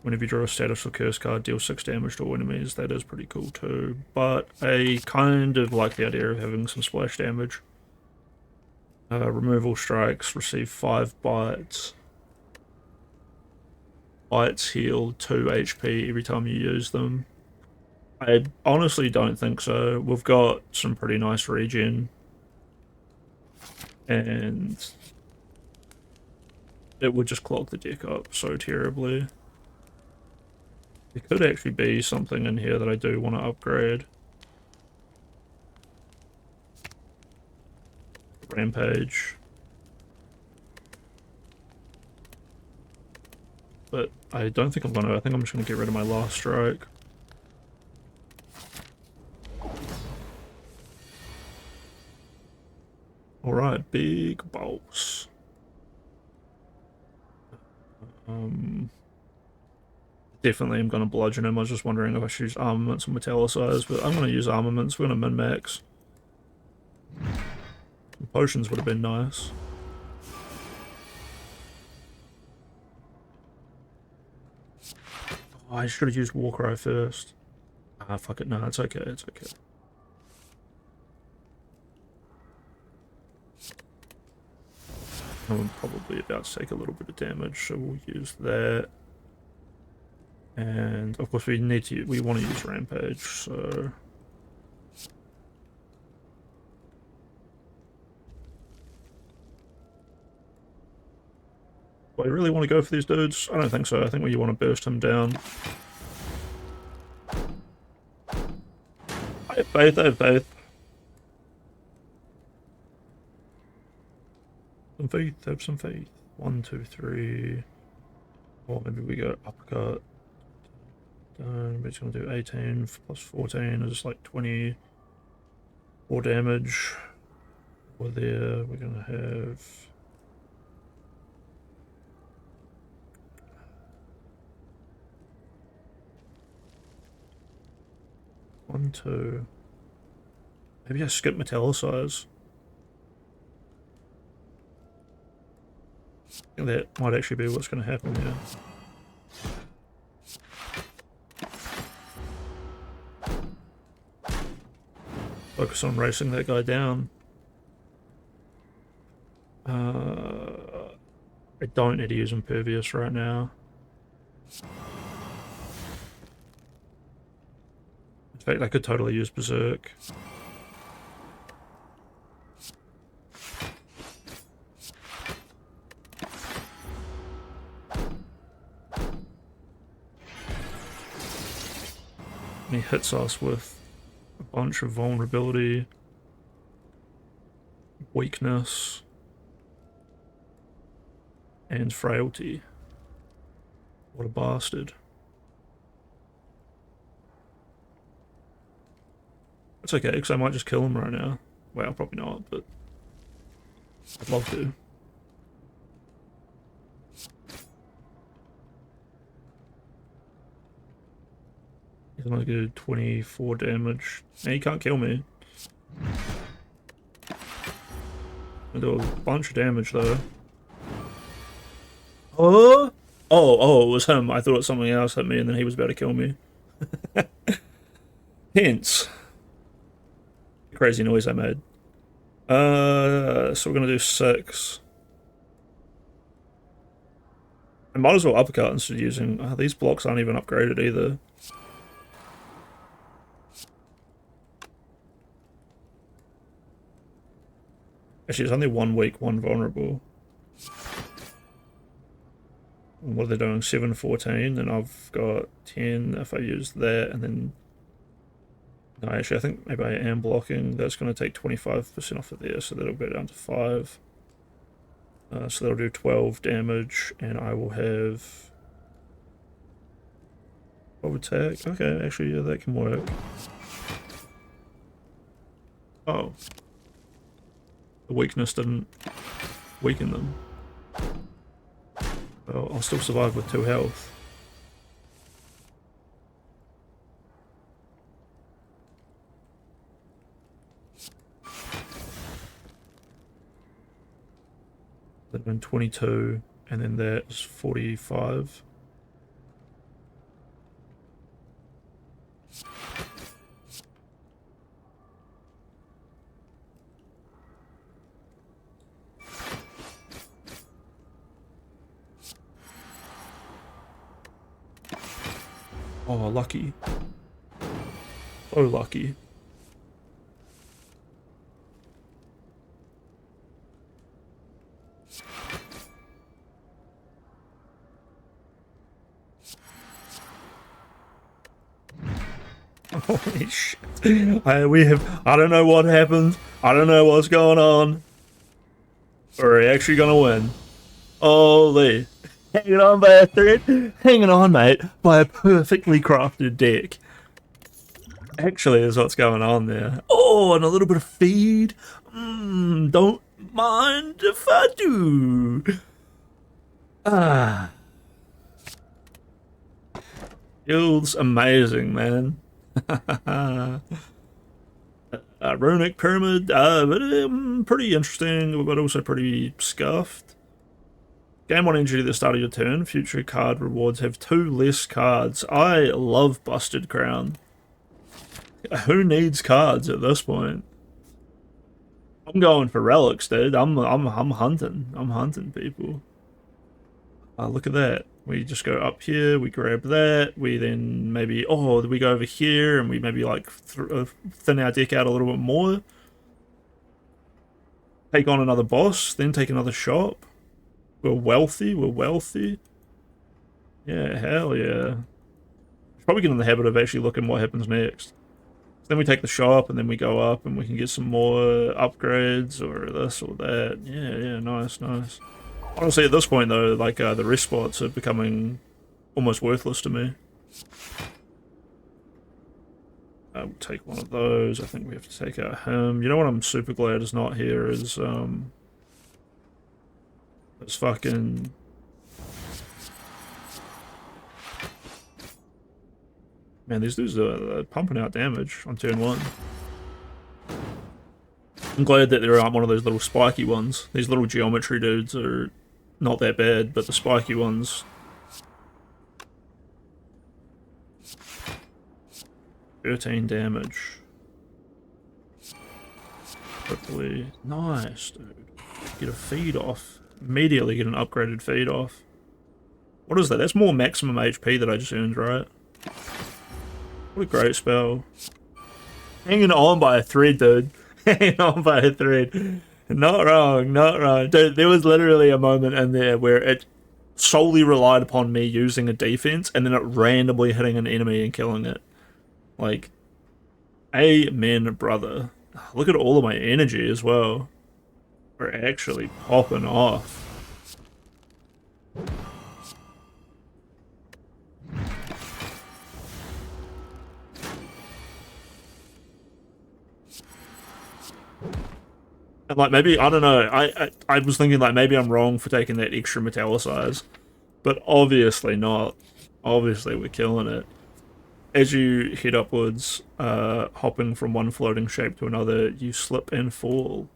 Whenever you draw a status or curse card, deal 6 damage to all enemies. That is pretty cool too. But I kind of like the idea of having some splash damage. Removal strikes, receive 5 bites. Bites heal 2 HP every time you use them. I honestly don't think so. We've got some pretty nice regen. And it would just clog the deck up so terribly. There could actually be something in here that I do want to upgrade. Rampage. But I don't think I'm gonna. I think I'm just gonna get rid of my last strike. Alright, big boss. Definitely I'm gonna bludgeon him. I was just wondering if I should use armaments or metallicize, but I'm gonna use armaments. We're gonna min-max. Potions would have been nice. Oh, I should have used Warcry first. Ah, fuck it. No, it's okay. It's okay. I'm probably about to take a little bit of damage, so we'll use that. And of course we want to use Rampage, so do I really want to go for these dudes? I don't think so. I think we want to burst him down. I have faith, I have faith. Some faith, have some faith. 1, 2, 3. Or maybe we go uppercut. We're just going to do 18 plus 14 is like 24 damage. Over there, we're going to have... One, two. Maybe I skip metallicize. I think that might actually be what's going to happen here. Focus on racing that guy down. I don't need to use Impervious right now. In fact, I could totally use Berserk. And he hits us with a bunch of vulnerability, weakness, and frailty. What a bastard. It's okay, because I might just kill him right now. Well, probably not, but I'd love to. He's gonna do 24 damage. Now he can't kill me. I do a bunch of damage though. Oh! Oh, it was him. I thought something else hit me and then he was about to kill me. Hence. Crazy noise I made. So we're gonna do 6. I might as well uppercut instead of using... these blocks aren't even upgraded either. Actually, it's only 1 weak, 1 vulnerable. And what are they doing? 7, 14, and I've got 10 if I use that, and then... No, actually, I think maybe I am blocking. That's going to take 25% off of there, so that'll go down to 5. So that'll do 12 damage, and I will have... 12 attack. Okay, actually, yeah, that can work. Oh. The weakness didn't weaken them. Well, I'll still survive with 2 health. That'd been 22, and then that's 45. Oh, lucky. So lucky. Holy shit. I don't know what happened. I don't know what's going on. We're actually gonna win. Holy. Hanging on by a thread. Hanging on, mate, by a perfectly crafted deck. Actually, is what's going on there. Oh, and a little bit of feed. Don't mind if I do. Guild's amazing, man. Runic Pyramid, but pretty interesting, but also pretty scuffed. Gain 1 energy at the start of your turn. Future card rewards have 2 less cards. I love Busted Crown. Who needs cards at this point? I'm going for relics, dude. I'm hunting. I'm hunting people. Look at that. We just go up here, we grab that, we then maybe, we go over here and we maybe like thin our deck out a little bit more. Take on another boss, then take another shop. We're wealthy, we're wealthy. Yeah, hell yeah. Should probably get in the habit of actually looking what happens next. So then we take the shop and then we go up and we can get some more upgrades or this or that. Yeah, nice, nice. Honestly, at this point though, like the rest spots are becoming almost worthless to me. We'll take one of those. I think we have to take out him. You know what I'm super glad is not here is this fucking... Man, these dudes are pumping out damage on turn 1. I'm glad that there aren't one of those little spiky ones. These little geometry dudes are not that bad, but the spiky ones... 13 damage. Quickly. Nice, dude. Get a feed off. Immediately get an upgraded feed off. What is that? That's more maximum HP that I just earned, right? What a great spell. Hanging on by a thread, dude. Hanging on by a thread. Not wrong, not wrong. Dude, there was literally a moment in there where it solely relied upon me using a defense and then it randomly hitting an enemy and killing it. Like, amen, brother. Look at all of my energy as well. We're actually popping off. And like maybe I don't know. I was thinking like maybe I'm wrong for taking that extra metallicize, but obviously not. Obviously we're killing it. As you head upwards, hopping from one floating shape to another, you slip and fall.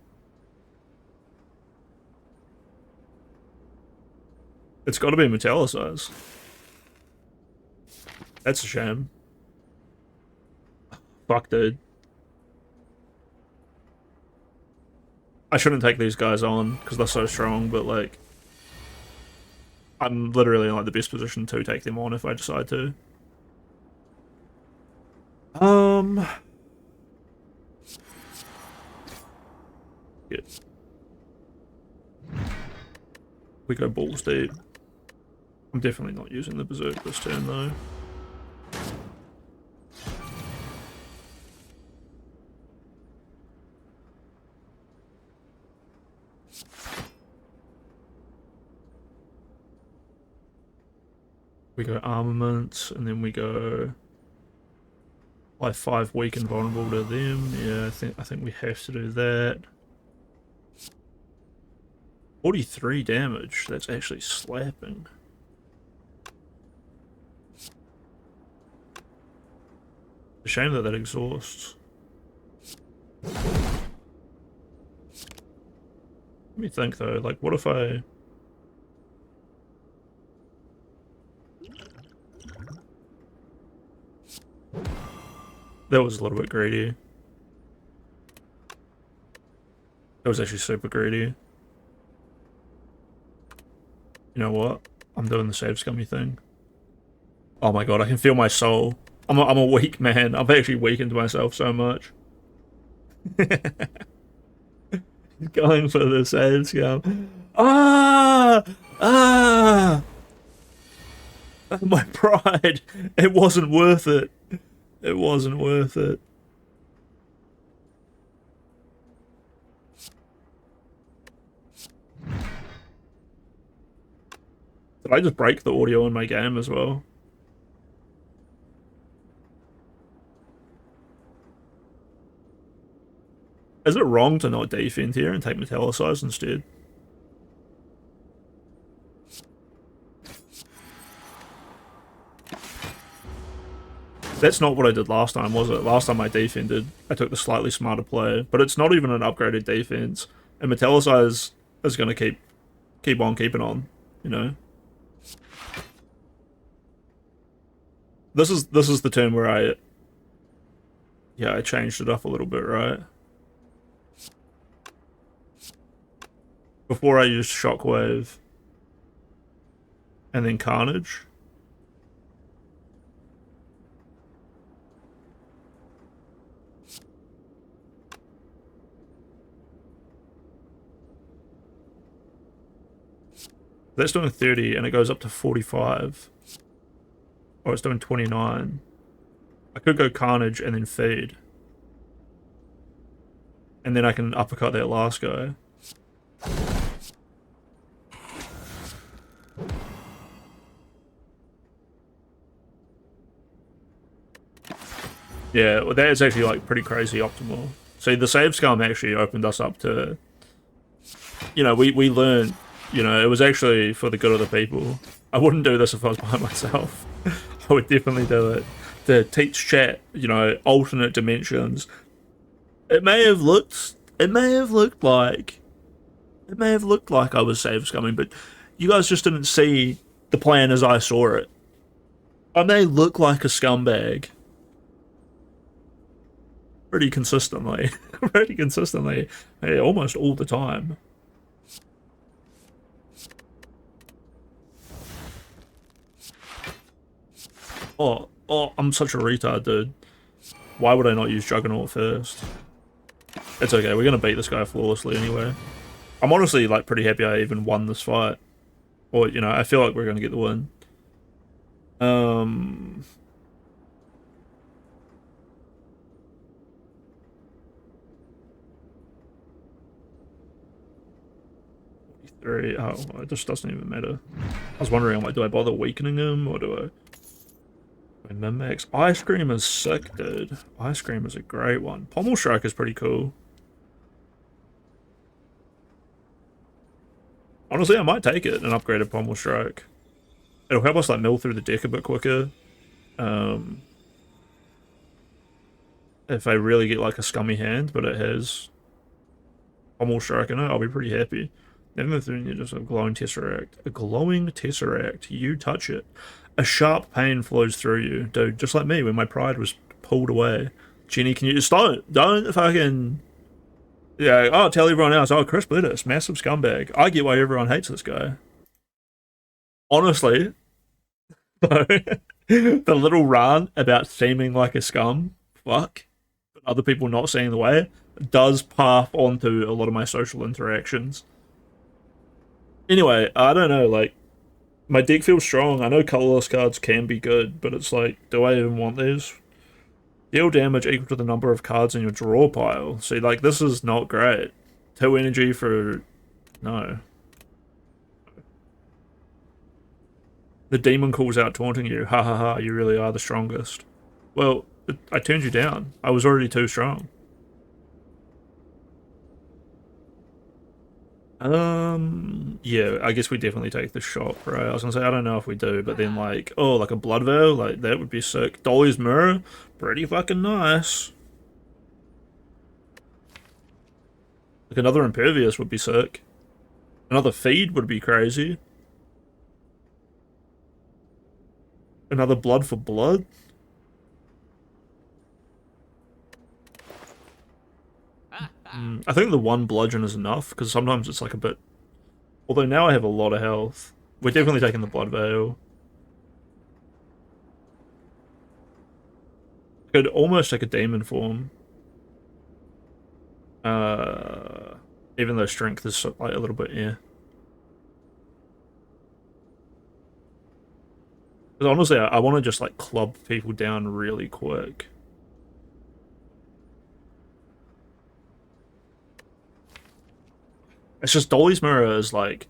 It's got to be metallicize. That's a shame. Fuck, dude. I shouldn't take these guys on because they're so strong, but like, I'm literally in like the best position to take them on if I decide to. Good. We go balls deep. I'm definitely not using the berserk this turn though. We go armament, and then we go like 5 weak and vulnerable to them. Yeah, I think we have to do that. 43 damage. That's actually slapping. A shame that exhausts. Let me think though. Like, what if I? That was a little bit greedy. That was actually super greedy. You know what? I'm doing the save scummy thing. Oh my god, I can feel my soul. I'm a weak man. I've actually weakened myself so much. Going for the save scum. Ah! Ah! My pride. It wasn't worth it. It wasn't worth it. Did I just break the audio in my game as well? Is it wrong to not defend here and take metallicize instead? That's not what I did last time, was it? Last time I defended, I took the slightly smarter play, but it's not even an upgraded defense, and metallicize is going to keep on keeping on, you know. This is the turn where I changed it up a little bit, right? Before I used shockwave and then carnage. That's doing 30 and it goes up to 45. Or it's doing 29. I could go carnage and then feed. And then I can uppercut that last guy. Yeah, well, that is actually like pretty crazy optimal. See, the save scum actually opened us up to, you know, we learned, you know, it was actually for the good of the people. I wouldn't do this if I was by myself. I would definitely do it to teach chat, you know, alternate dimensions. It may have looked like I was save scumming, but you guys just didn't see the plan as I saw it. I may look like a scumbag pretty consistently, hey, almost all the time. Oh, I'm such a retard, dude. Why would I not use Juggernaut first? It's okay, we're gonna beat this guy flawlessly anyway. I'm honestly, like, pretty happy I even won this fight. Or, you know, I feel like we're gonna get the win. 3. Oh, it just doesn't even matter. I was wondering, I'm like, do I bother weakening him or do I min-max? Ice Cream is sick, dude. Ice Cream is a great one. Pommel Strike is pretty cool. Honestly, I might take it, an upgraded Pommel Strike. It'll help us like mill through the deck a bit quicker. If I really get like a scummy hand, but it has Pommel Strike in it, I'll be pretty happy. Never through you just a glowing tesseract. A glowing tesseract. You touch it. A sharp pain flows through you, dude. Just like me when my pride was pulled away. Jenny, can you just don't fucking yeah? Oh, tell everyone else. Oh, Chris Blitis, massive scumbag. I get why everyone hates this guy. Honestly, the little rant about seeming like a scum, fuck, but other people not seeing the way, does path onto a lot of my social interactions. Anyway, I don't know, like, my deck feels strong. I know colorless cards can be good, but it's like, do I even want these? Deal damage equal to the number of cards in your draw pile. See, like, this is not great. 2 energy for... no. The demon calls out taunting you. Ha ha ha, you really are the strongest. Well, I turned you down. I was already too strong. Yeah, I guess we definitely take the shot, right? I was gonna say, I don't know if we do, but then like, oh, like a Blood Veil, like that would be sick. Dolly's Mirror, pretty fucking nice. Like another Impervious would be sick. Another Feed would be crazy. Another Blood for Blood. I think the one bludgeon is enough, because sometimes it's like a bit... Although now I have a lot of health. We're definitely taking the Blood Veil. Could almost take a demon form. Even though strength is like a little bit, yeah. Because honestly, I want to just like club people down really quick. It's just Dolly's Mirror is like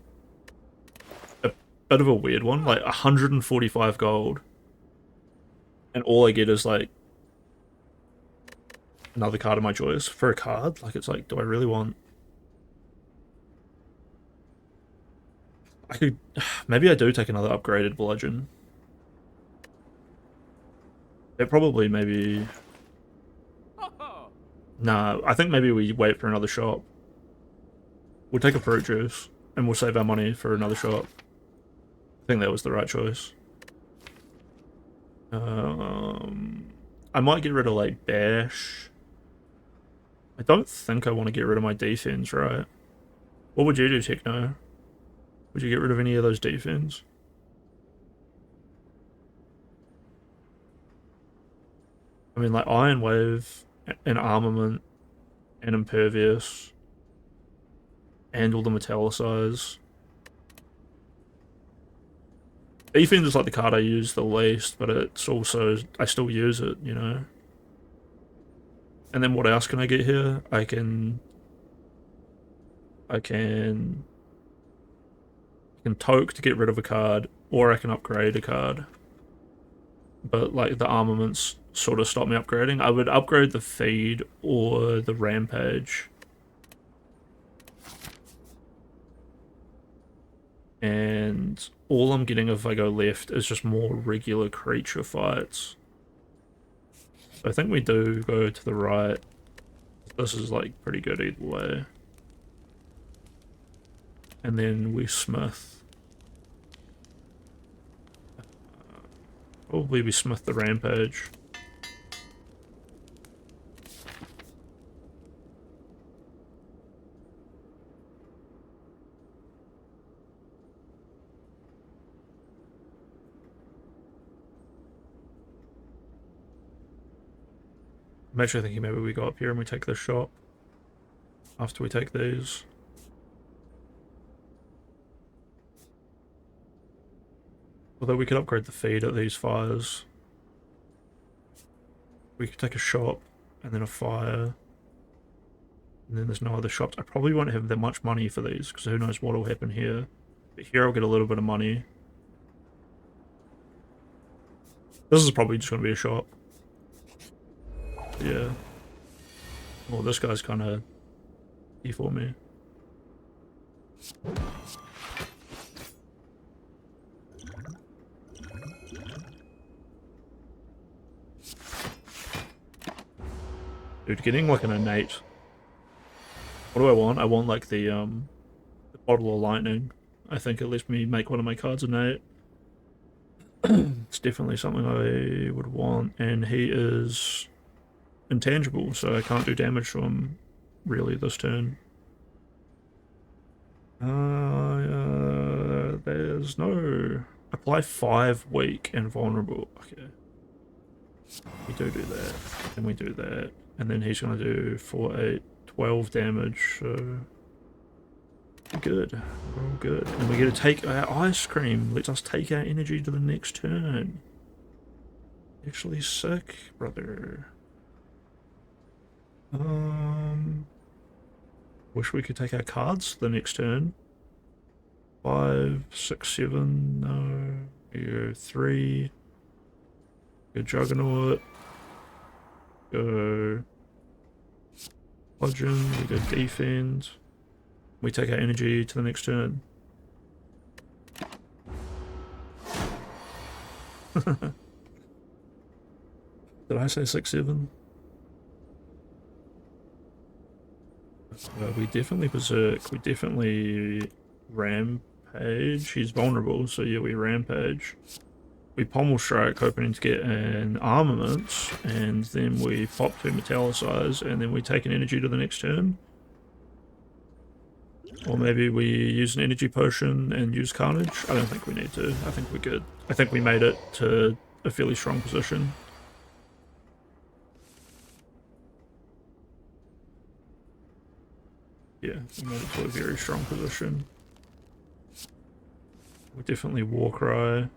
a bit of a weird one, like 145 gold. And all I get is like another card of my choice for a card. Like, it's like, do I really want... I could... Maybe I do take another upgraded bludgeon. It probably maybe... Nah, I think maybe we wait for another shop. We'll take a fruit juice, and we'll save our money for another shop. I think that was the right choice. I might get rid of, like, Bash. I don't think I want to get rid of my defense, right? What would you do, Techno? Would you get rid of any of those defense? I mean, like, Iron Wave, and Armament, and Impervious, and all the Metallicize. Defense is like the card I use the least, but it's also, I still use it, you know? And then what else can I get here? I can toke to get rid of a card, or I can upgrade a card. But like the armaments sort of stop me upgrading. I would upgrade the Feed or the Rampage. And all I'm getting if I go left is just more regular creature fights. So I think we do go to the right. This is like pretty good either way. And then we smith. Probably we smith the Rampage. I'm actually thinking maybe we go up here and we take this shop after we take these. Although we could upgrade the feed at these fires. We could take a shop and then a fire. And then there's no other shops. I probably won't have that much money for these, because who knows what will happen here. But here I'll get a little bit of money. This is probably just going to be a shop. Yeah. Well, this guy's kind of key for me. Dude, getting like an innate. What do I want? I want like the bottle of lightning. I think it lets me make one of my cards innate. It's definitely something I would want, and he is intangible, so I can't do damage to him really this turn. There's no apply 5 weak and vulnerable. Okay, we do that, and we do that, and then he's gonna do 4, 8, 12 damage. So good, we're all good, and we get to take our ice cream. Lets us take our energy to the next turn. Actually sick, brother. Wish we could take our cards the next turn. 5, 6, 7, no. You go 3. Go Juggernaut. Go Bludgeon. We go Defend. We take our energy to the next turn. Did I say 6, 7? We definitely Berserk. We definitely Rampage. He's vulnerable, so yeah, we Rampage. We Pommel Strike, hoping to get an armament, and then we pop 2 Metallicize, and then we take an energy to the next turn. Or maybe we use an energy potion and use Carnage. I don't think we need to. I think we're good. I think we made it to a fairly strong position. Yeah, we made it to a very strong position. We definitely Warcry.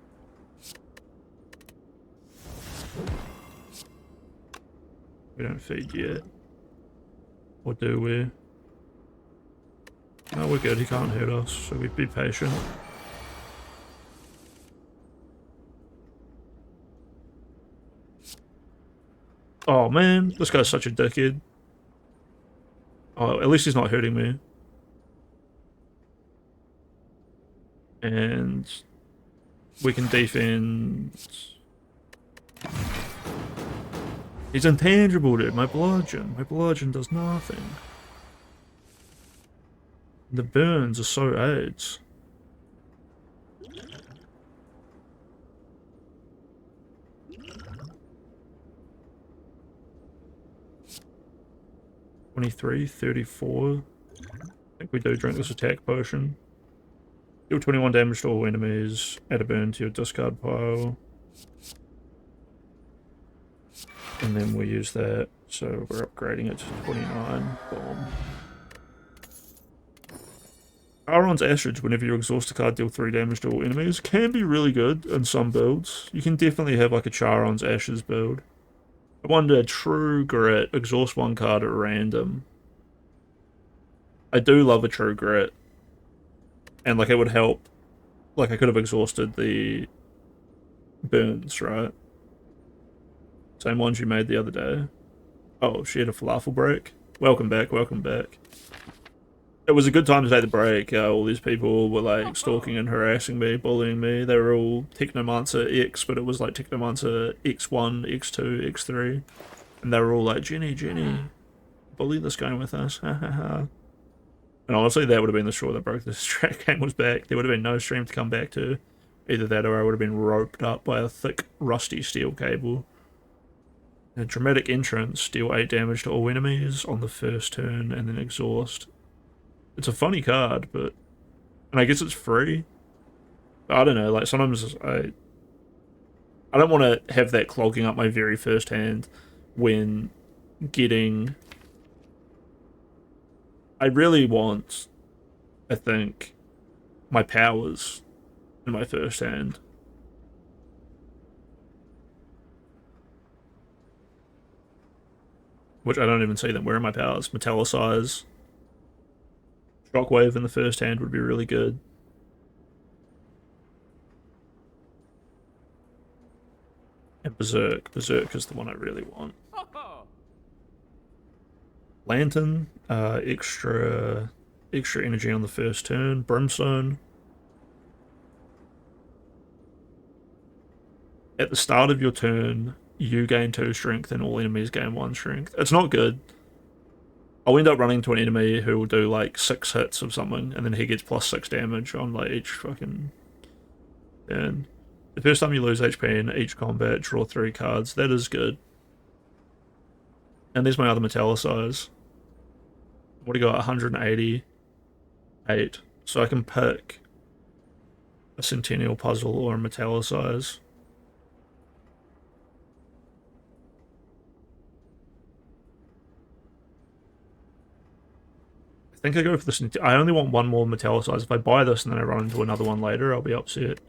We don't feed yet. Or do we? No, we're good. He can't hurt us, so we'd be patient. Oh man, this guy's such a dickhead. Oh, at least he's not hurting me. And we can defend. He's intangible, dude. My bludgeon does nothing. The burns are so AIDS. $23, $34. I think we do drink this attack potion. Deal 21 damage to all enemies. Add a burn to your discard pile. And then we use that, so we're upgrading it to 29. Boom. Charon's Ashes, whenever you exhaust a card, deal 3 damage to all enemies, can be really good in some builds. You can definitely have like a Charon's Ashes build. I wonder, True Grit, exhaust 1 card at random. I do love a True Grit. And like it would help, like I could have exhausted the burns, right? Same ones you made the other day. Oh, she had a falafel break. Welcome back, welcome back. It was a good time to take the break. All these people were like stalking and harassing me, bullying me. They were all Technomancer X, but it was like Technomancer X1, X2, X3. And they were all like, Jenny, bully this guy with us, ha ha ha. And honestly, that would have been the straw that broke this track game was back. There would have been no stream to come back to. Either that or I would have been roped up by a thick, rusty steel cable. A dramatic entrance, deal 8 damage to all enemies on the first turn and then exhaust. It's a funny card, but... And I guess it's free. But I don't know, like sometimes I don't want to have that clogging up my very first hand when getting... I really want, I think, my powers in my first hand. which I don't even see them. Where are my powers? Metallicize. Shockwave in the first hand would be really good. And Berserk. Berserk is the one I really want. Lantern, extra energy on the first turn. Brimstone. At the start of your turn, you gain 2 strength and all enemies gain 1 strength. It's not good. I'll end up running to an enemy who will do like 6 hits of something, and then he gets +6 damage on like each fucking turn. The first time you lose HP in each combat, draw 3 cards. That is good. And there's my other Metallicize. What do you got? 188. So I can pick a Centennial Puzzle or a Metallicize. I think I go for this. I only want 1 more Metallicize. If I buy this and then I run into another one later, I'll be upset.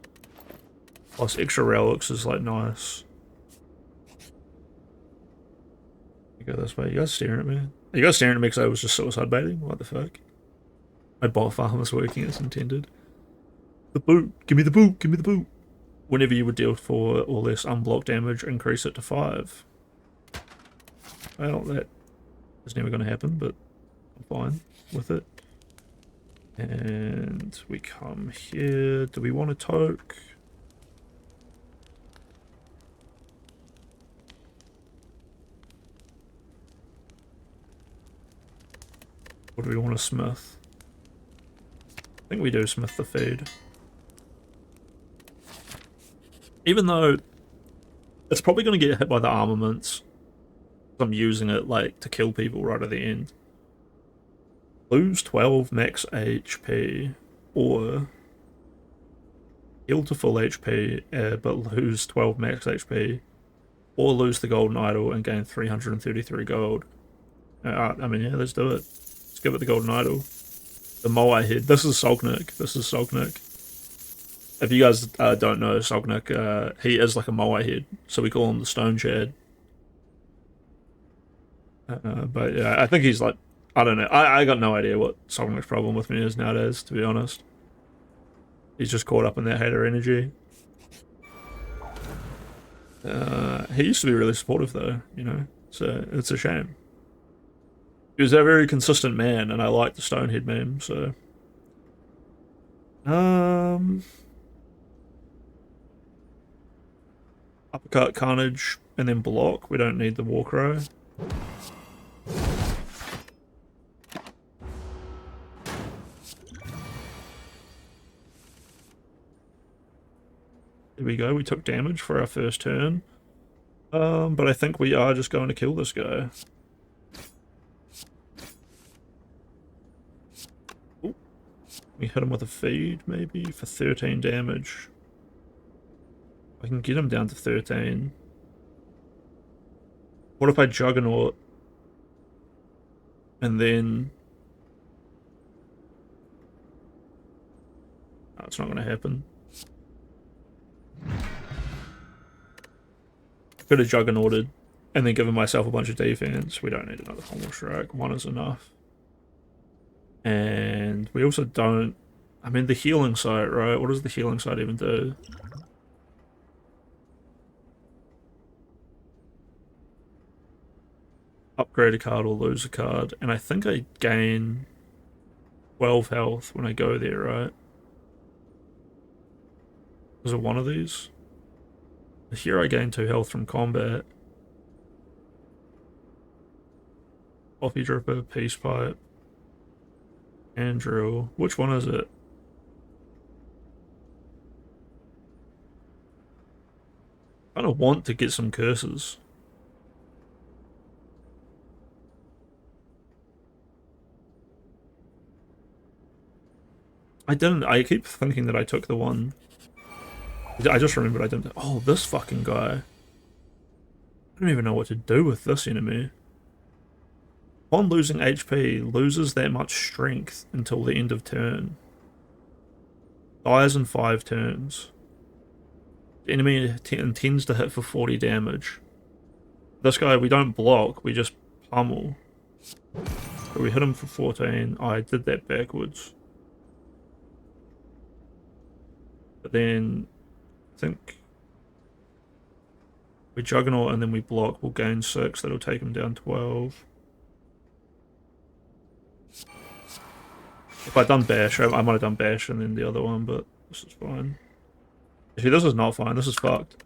Plus extra relics is like nice. You go this way. You guys staring at me? Are you guys staring at me because I was just suicide baiting? What the fuck? My bot farm is working as intended. The boot! Give me the boot! Give me the boot! Whenever you would deal 4 or less unblocked damage, increase it to 5. Well, that is never going to happen, but I'm fine with it. And we come here. Do we want a toke? Or do we want a smith? I think we do smith the feed. Even though it's probably going to get hit by the armaments. I'm using it like to kill people right at the end. Lose 12 max HP or heal to full HP but lose 12 max HP, or lose the golden idol and gain 333 gold. I mean, yeah, let's do it. Let's give it the golden idol. The Moai head. This is Sulknik. This is Sulknik. If you guys don't know Sulknik, he is like a Moai head, so we call him the Stone Chad. But yeah, I think he's like, I don't know. I got no idea what Sulknik's problem with me is nowadays, to be honest. He's just caught up in that hater energy. He used to be really supportive though, you know, so it's a shame. He was a very consistent man, and I like the Stonehead meme, so... Uppercut, Carnage, and then block. We don't need the Warcrow. There we go, we took damage for our first turn. But I think we are just going to kill this guy. Ooh. We hit him with a feed, maybe, for 13 damage. I can get him down to 13. What if I Juggernaut? And then... Oh, it's not going to happen. Could have Juggernauted and then given myself a bunch of defense. We don't need another Pommel Strike. 1 is enough. And we also don't... I mean, the healing sight, right? What does the healing sight even do? Upgrade a card or lose a card. And I think I gain 12 health when I go there, right? Was it one of these? Here I gain 2 health from combat. Coffee Dripper, Peace Pipe, and Drill. Which one is it? I kind of want to get some curses. I didn't. I keep thinking that I took the one. I just remembered I didn't. Oh, this fucking guy. I don't even know what to do with this enemy. Upon losing HP, loses that much strength until the end of turn. Dies in 5 turns. The enemy intends to hit for 40 damage. This guy, we don't block, we just pummel. So we hit him for 14. I did that backwards. But then I think we Juggernaut and then we block. We'll gain 6. That'll take him down 12. If I'd done Bash, I might have done Bash and then the other one, but this is fine. Actually, this is not fine. This is fucked.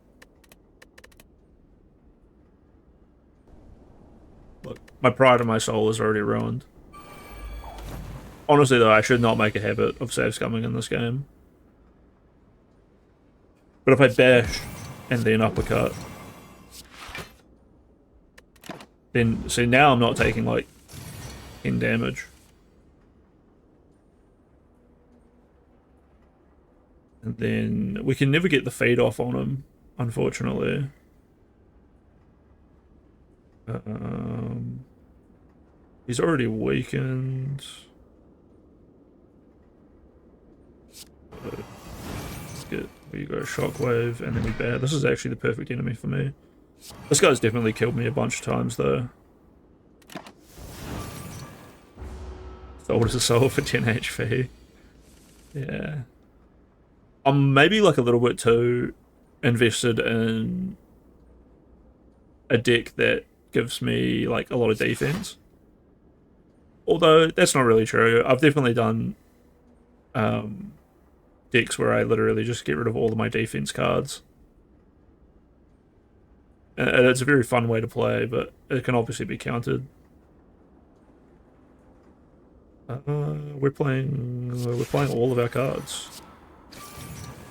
Look, my pride and my soul is already ruined. Honestly, though, I should not make a habit of save scumming in this game. But if I bash and then uppercut, then see now I'm not taking like 10 damage. And then we can never get the feed off on him, unfortunately. He's already weakened. Let's get, we go Shockwave, and then we bear. This is actually the perfect enemy for me. This guy's definitely killed me a bunch of times, though. Sold as a soul for 10 HP. Yeah. I'm maybe like a little bit too invested in a deck that gives me like a lot of defense. Although that's not really true. I've definitely done decks where I literally just get rid of all of my defense cards. And it's a very fun way to play, but it can obviously be countered. We're playing all of our cards.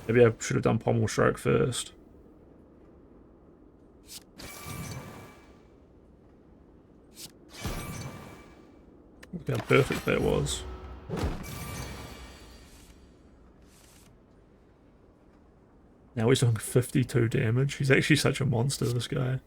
Maybe I should have done Pommel Strike first. Look how perfect that was. Now he's doing 52 damage. He's actually such a monster, this guy.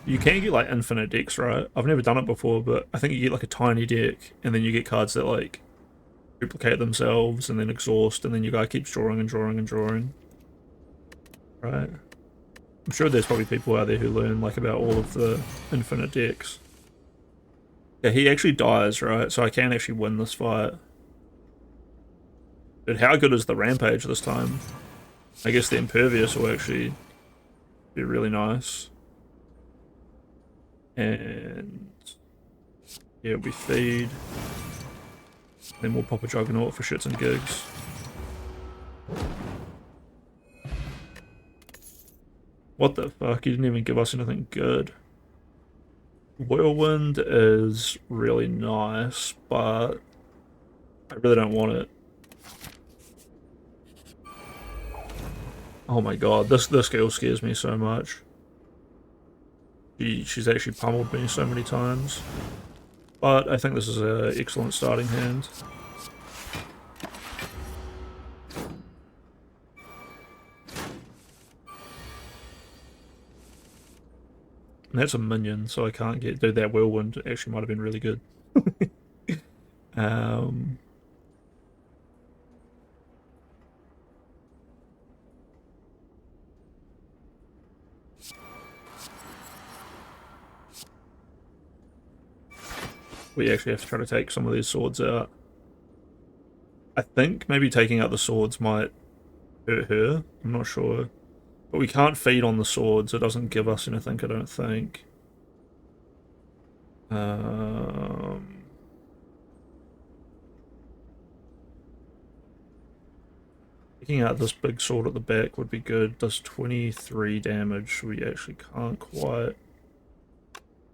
You can get like infinite decks, right? I've never done it before, but I think you get like a tiny deck, and then you get cards that like duplicate themselves, and then exhaust, and then your guy keeps drawing and drawing and drawing. Right? I'm sure there's probably people out there who learn like about all of the infinite decks. Yeah, he actually dies, right? So I can actually win this fight. But how good is the Rampage this time? I guess the Impervious will actually be really nice. And yeah, we feed. Then we'll pop a Juggernaut for shits and gigs. What the fuck? He didn't even give us anything good. Whirlwind is really nice, but I really don't want it. Oh my god, this girl scares me so much. She's actually pummeled me so many times. But I think this is an excellent starting hand. And that's a minion, so I can't get... Dude, that Whirlwind actually might have been really good. We actually have to try to take some of these swords out. I think maybe taking out the swords might hurt her. I'm not sure. But we can't feed on the swords. It doesn't give us anything, I don't think. Taking out this big sword at the back would be good. Does 23 damage. We actually can't quite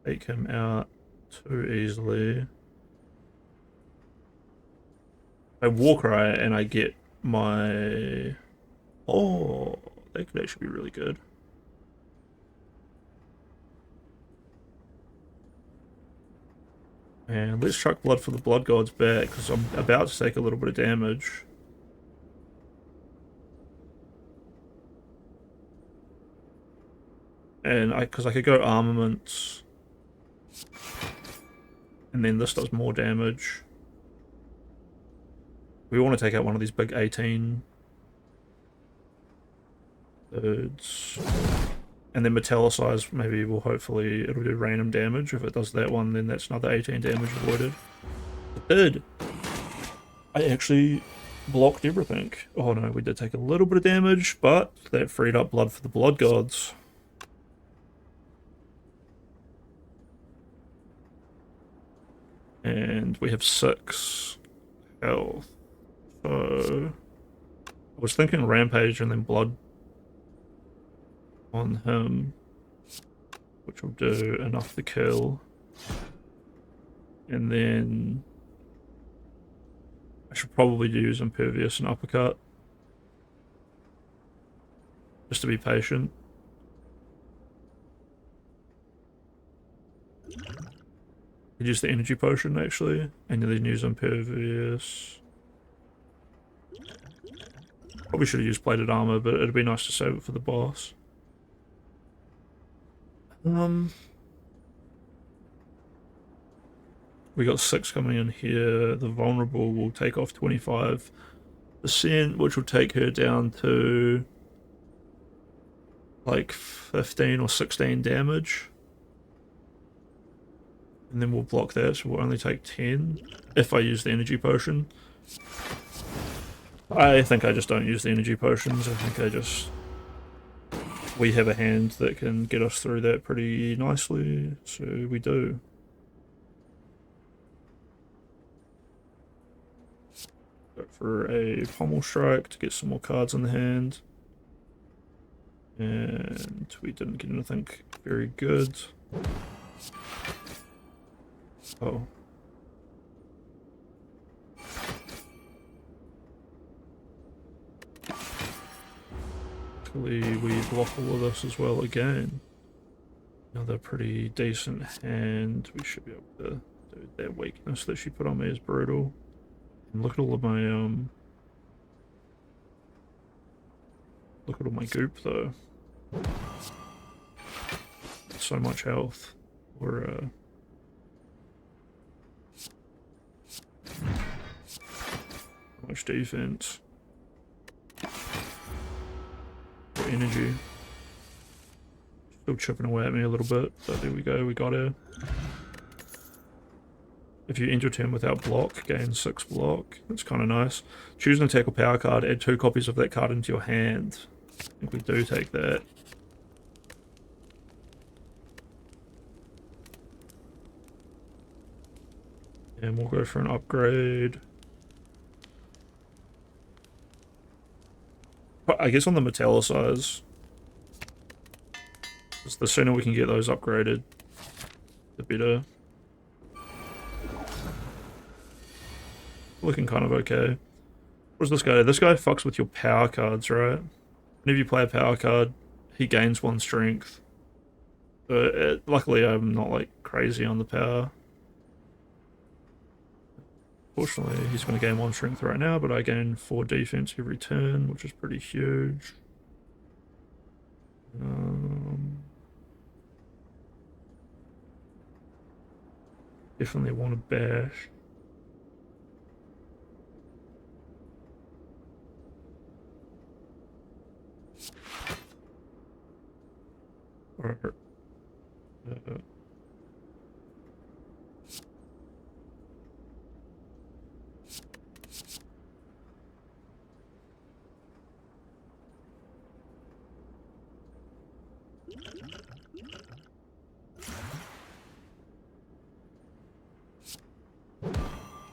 take him out too easily. I walk right and I get my... Oh, that could actually be really good. And let's chuck blood for the blood gods back, because I'm about to take a little bit of damage. And because I could go armaments. And then this does more damage. We want to take out one of these big 18 birds. And then metallicize, maybe will hopefully it'll do random damage. If it does that one, then that's another 18 damage avoided. It did. I actually blocked everything. Oh no, we did take a little bit of damage, but that freed up blood for the blood gods. And we have 6 health. So I was thinking rampage and then blood on him, which will do enough to kill. And then I should probably use impervious and uppercut just to be patient. Could use the energy potion actually, and then use impervious. Probably should have used plated armor, but it'd be nice to save it for the boss. We got 6 coming in here. The vulnerable will take off 25%, which will take her down to like 15 or 16 damage. And then we'll block that, so we'll only take 10 if I use the energy potion. I think I just don't use the energy potions. I think we have a hand that can get us through that pretty nicely, so we do. Go for a pommel strike to get some more cards in the hand. And we didn't get anything very good. Oh. Luckily we block all of this as well again. Another pretty decent hand. We should be able to do that weakness that she put on me is brutal. And look at all of my look at all my goop though. So much health. Or much defense. Energy. Still chipping away at me a little bit, but there we go, we got her. If you enter a turn without block, gain 6 block. That's kind of nice. Choose an attack or power card, add 2 copies of that card into your hand. I think we do take that. And we'll go for an upgrade. I guess on the metallicize, the sooner we can get those upgraded, the better. Looking kind of okay. What does this guy do? This guy fucks with your power cards, right? Whenever you play a power card, he gains 1 strength. Luckily, I'm not like crazy on the power. Fortunately, he's going to gain 1 strength right now, but I gain 4 defense every turn, which is pretty huge. Definitely want to bash. Or,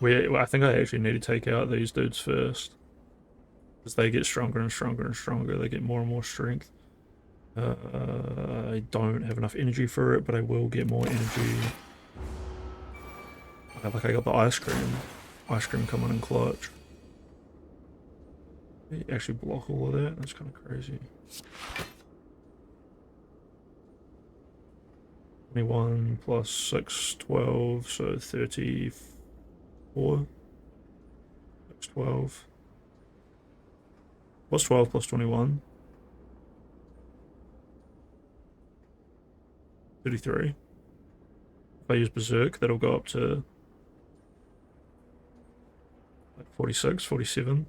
I think I actually need to take out these dudes first. As they get stronger and stronger and stronger, they get more and more strength. I don't have enough energy for it, but I will get more energy. Like I got the ice cream coming in clutch. They actually block all of that. That's kind of crazy. 21 plus 6, 12, so 34. That's 12. What's 12 plus 21? 33. If I use Berserk, that'll go up to Like 46, 47.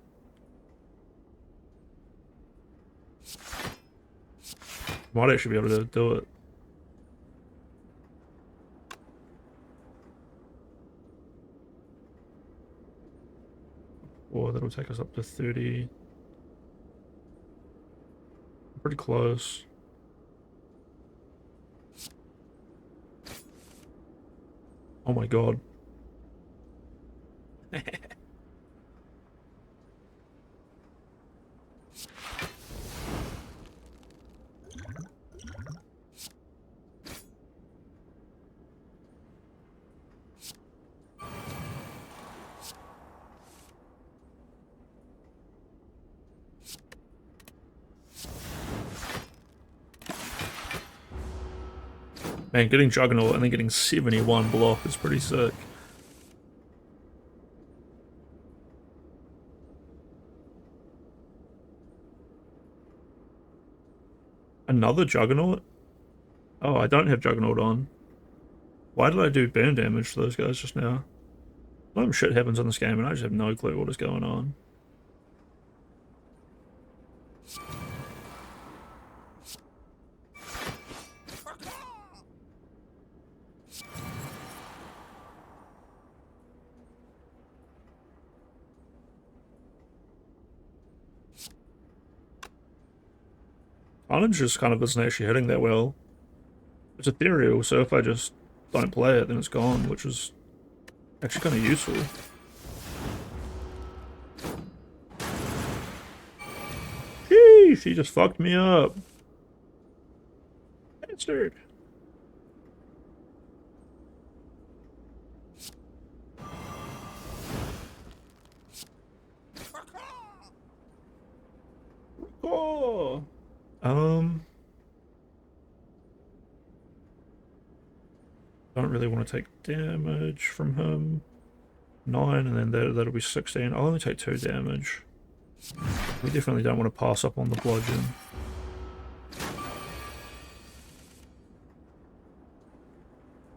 Might actually be able to do it. Or that'll take us up to 30. Pretty close. Oh my god. Man, getting Juggernaut and then getting 71 block is pretty sick. Another Juggernaut? Oh, I don't have Juggernaut on. Why did I do burn damage to those guys just now? Some shit happens in this game and I just have no clue what is going on. Carnage just kind of isn't actually hitting that well. It's ethereal, so if I just don't play it, then it's gone, which is actually kind of useful. Sheesh, he just fucked me up. Bastard. Oh. Don't really want to take damage from him. 9, and then that'll be 16. I'll only take 2 damage. We definitely don't want to pass up on the bludgeon.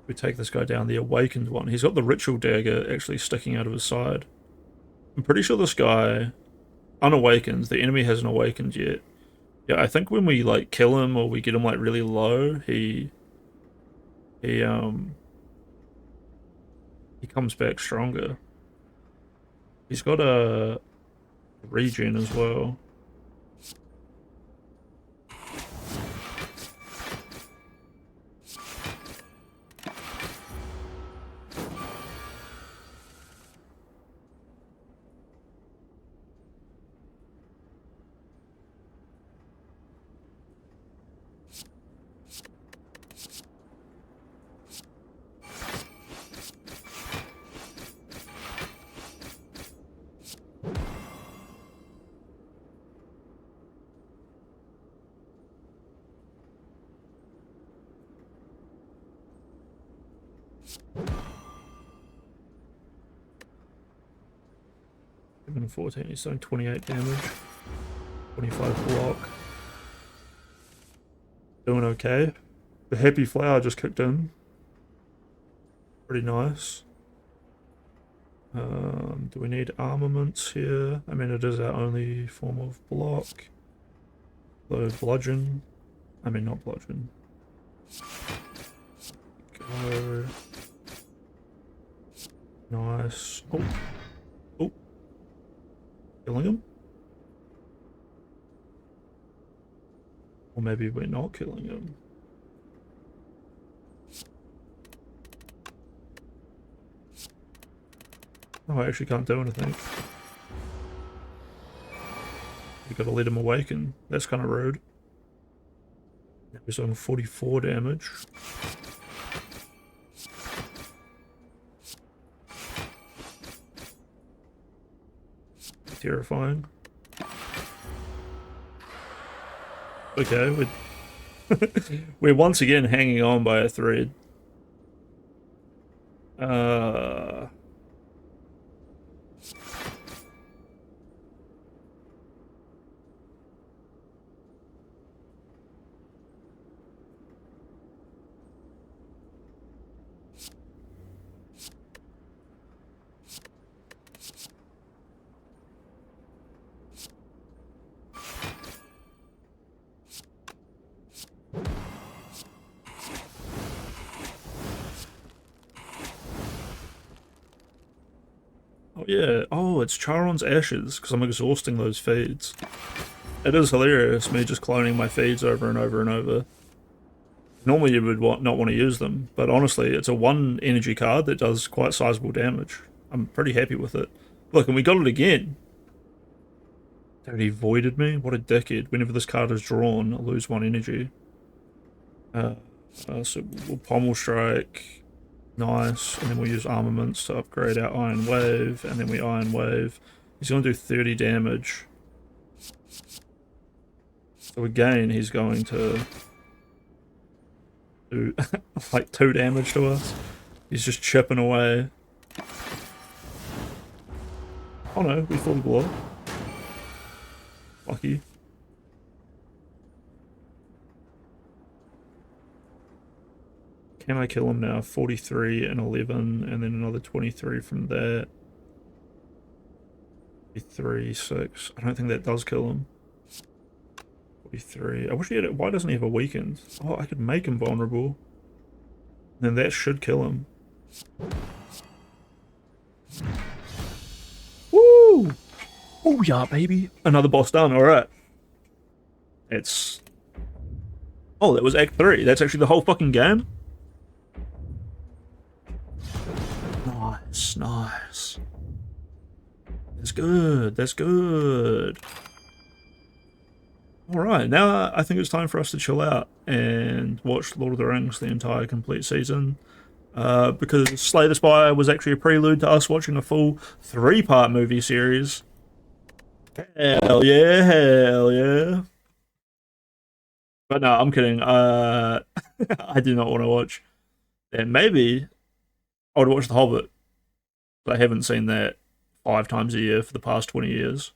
We take this guy down, the awakened one. He's got the ritual dagger actually sticking out of his side. I'm pretty sure this guy, unawakened, the enemy hasn't awakened yet. Yeah, I think when we like kill him or we get him like really low, he comes back stronger. He's got a regen as well. And 14, he's doing 28 damage, 25 block. Doing okay. The happy flower just kicked in. Pretty nice. Do we need armaments here? I mean, it is our only form of block. So bludgeon. I mean, not bludgeon. Go. Nice. Oh. Oh. Killing him? Or maybe we're not killing him. Oh, I actually can't do anything. We gotta let him awaken. That's kind of rude. He's doing 44 damage. Terrifying. Okay, we're once again hanging on by a thread. yeah. Oh, it's Charon's ashes because I'm exhausting those feeds. It is hilarious, me just cloning my feeds over and over and over. Normally you would not want to use them, but honestly, it's a 1 energy card that does quite sizable damage. I'm pretty happy with it. Look, and we got it again. Dude, he voided me? What a dickhead. Whenever this card is drawn, I lose 1 energy. So we'll Pommel Strike. Nice. And then we'll use Armaments to upgrade our Iron Wave, and then we Iron Wave. He's going to do 30 damage. So again, he's going to do like 2 damage to us. He's just chipping away. Oh no, we full blow. Lucky. Can I kill him now? 43 and 11, and then another 23 from that. 43, 6. I don't think that does kill him. 43. I wish he had it. Why doesn't he have a weakened? Oh, I could make him vulnerable. Then that should kill him. Woo! Oh yeah, baby. Another boss done. Alright. It's... Oh, that was Act 3. That's actually the whole fucking game? Nice, nice. That's good, that's good. Alright, now I think it's time for us to chill out and watch Lord of the Rings, the entire complete season. Because Slay the Spire was actually a prelude to us watching a full 3-part movie series. Hell yeah, hell yeah. But no, I'm kidding. I do not want to watch. And maybe I would watch The Hobbit. But I haven't seen that 5 times a year for the past 20 years.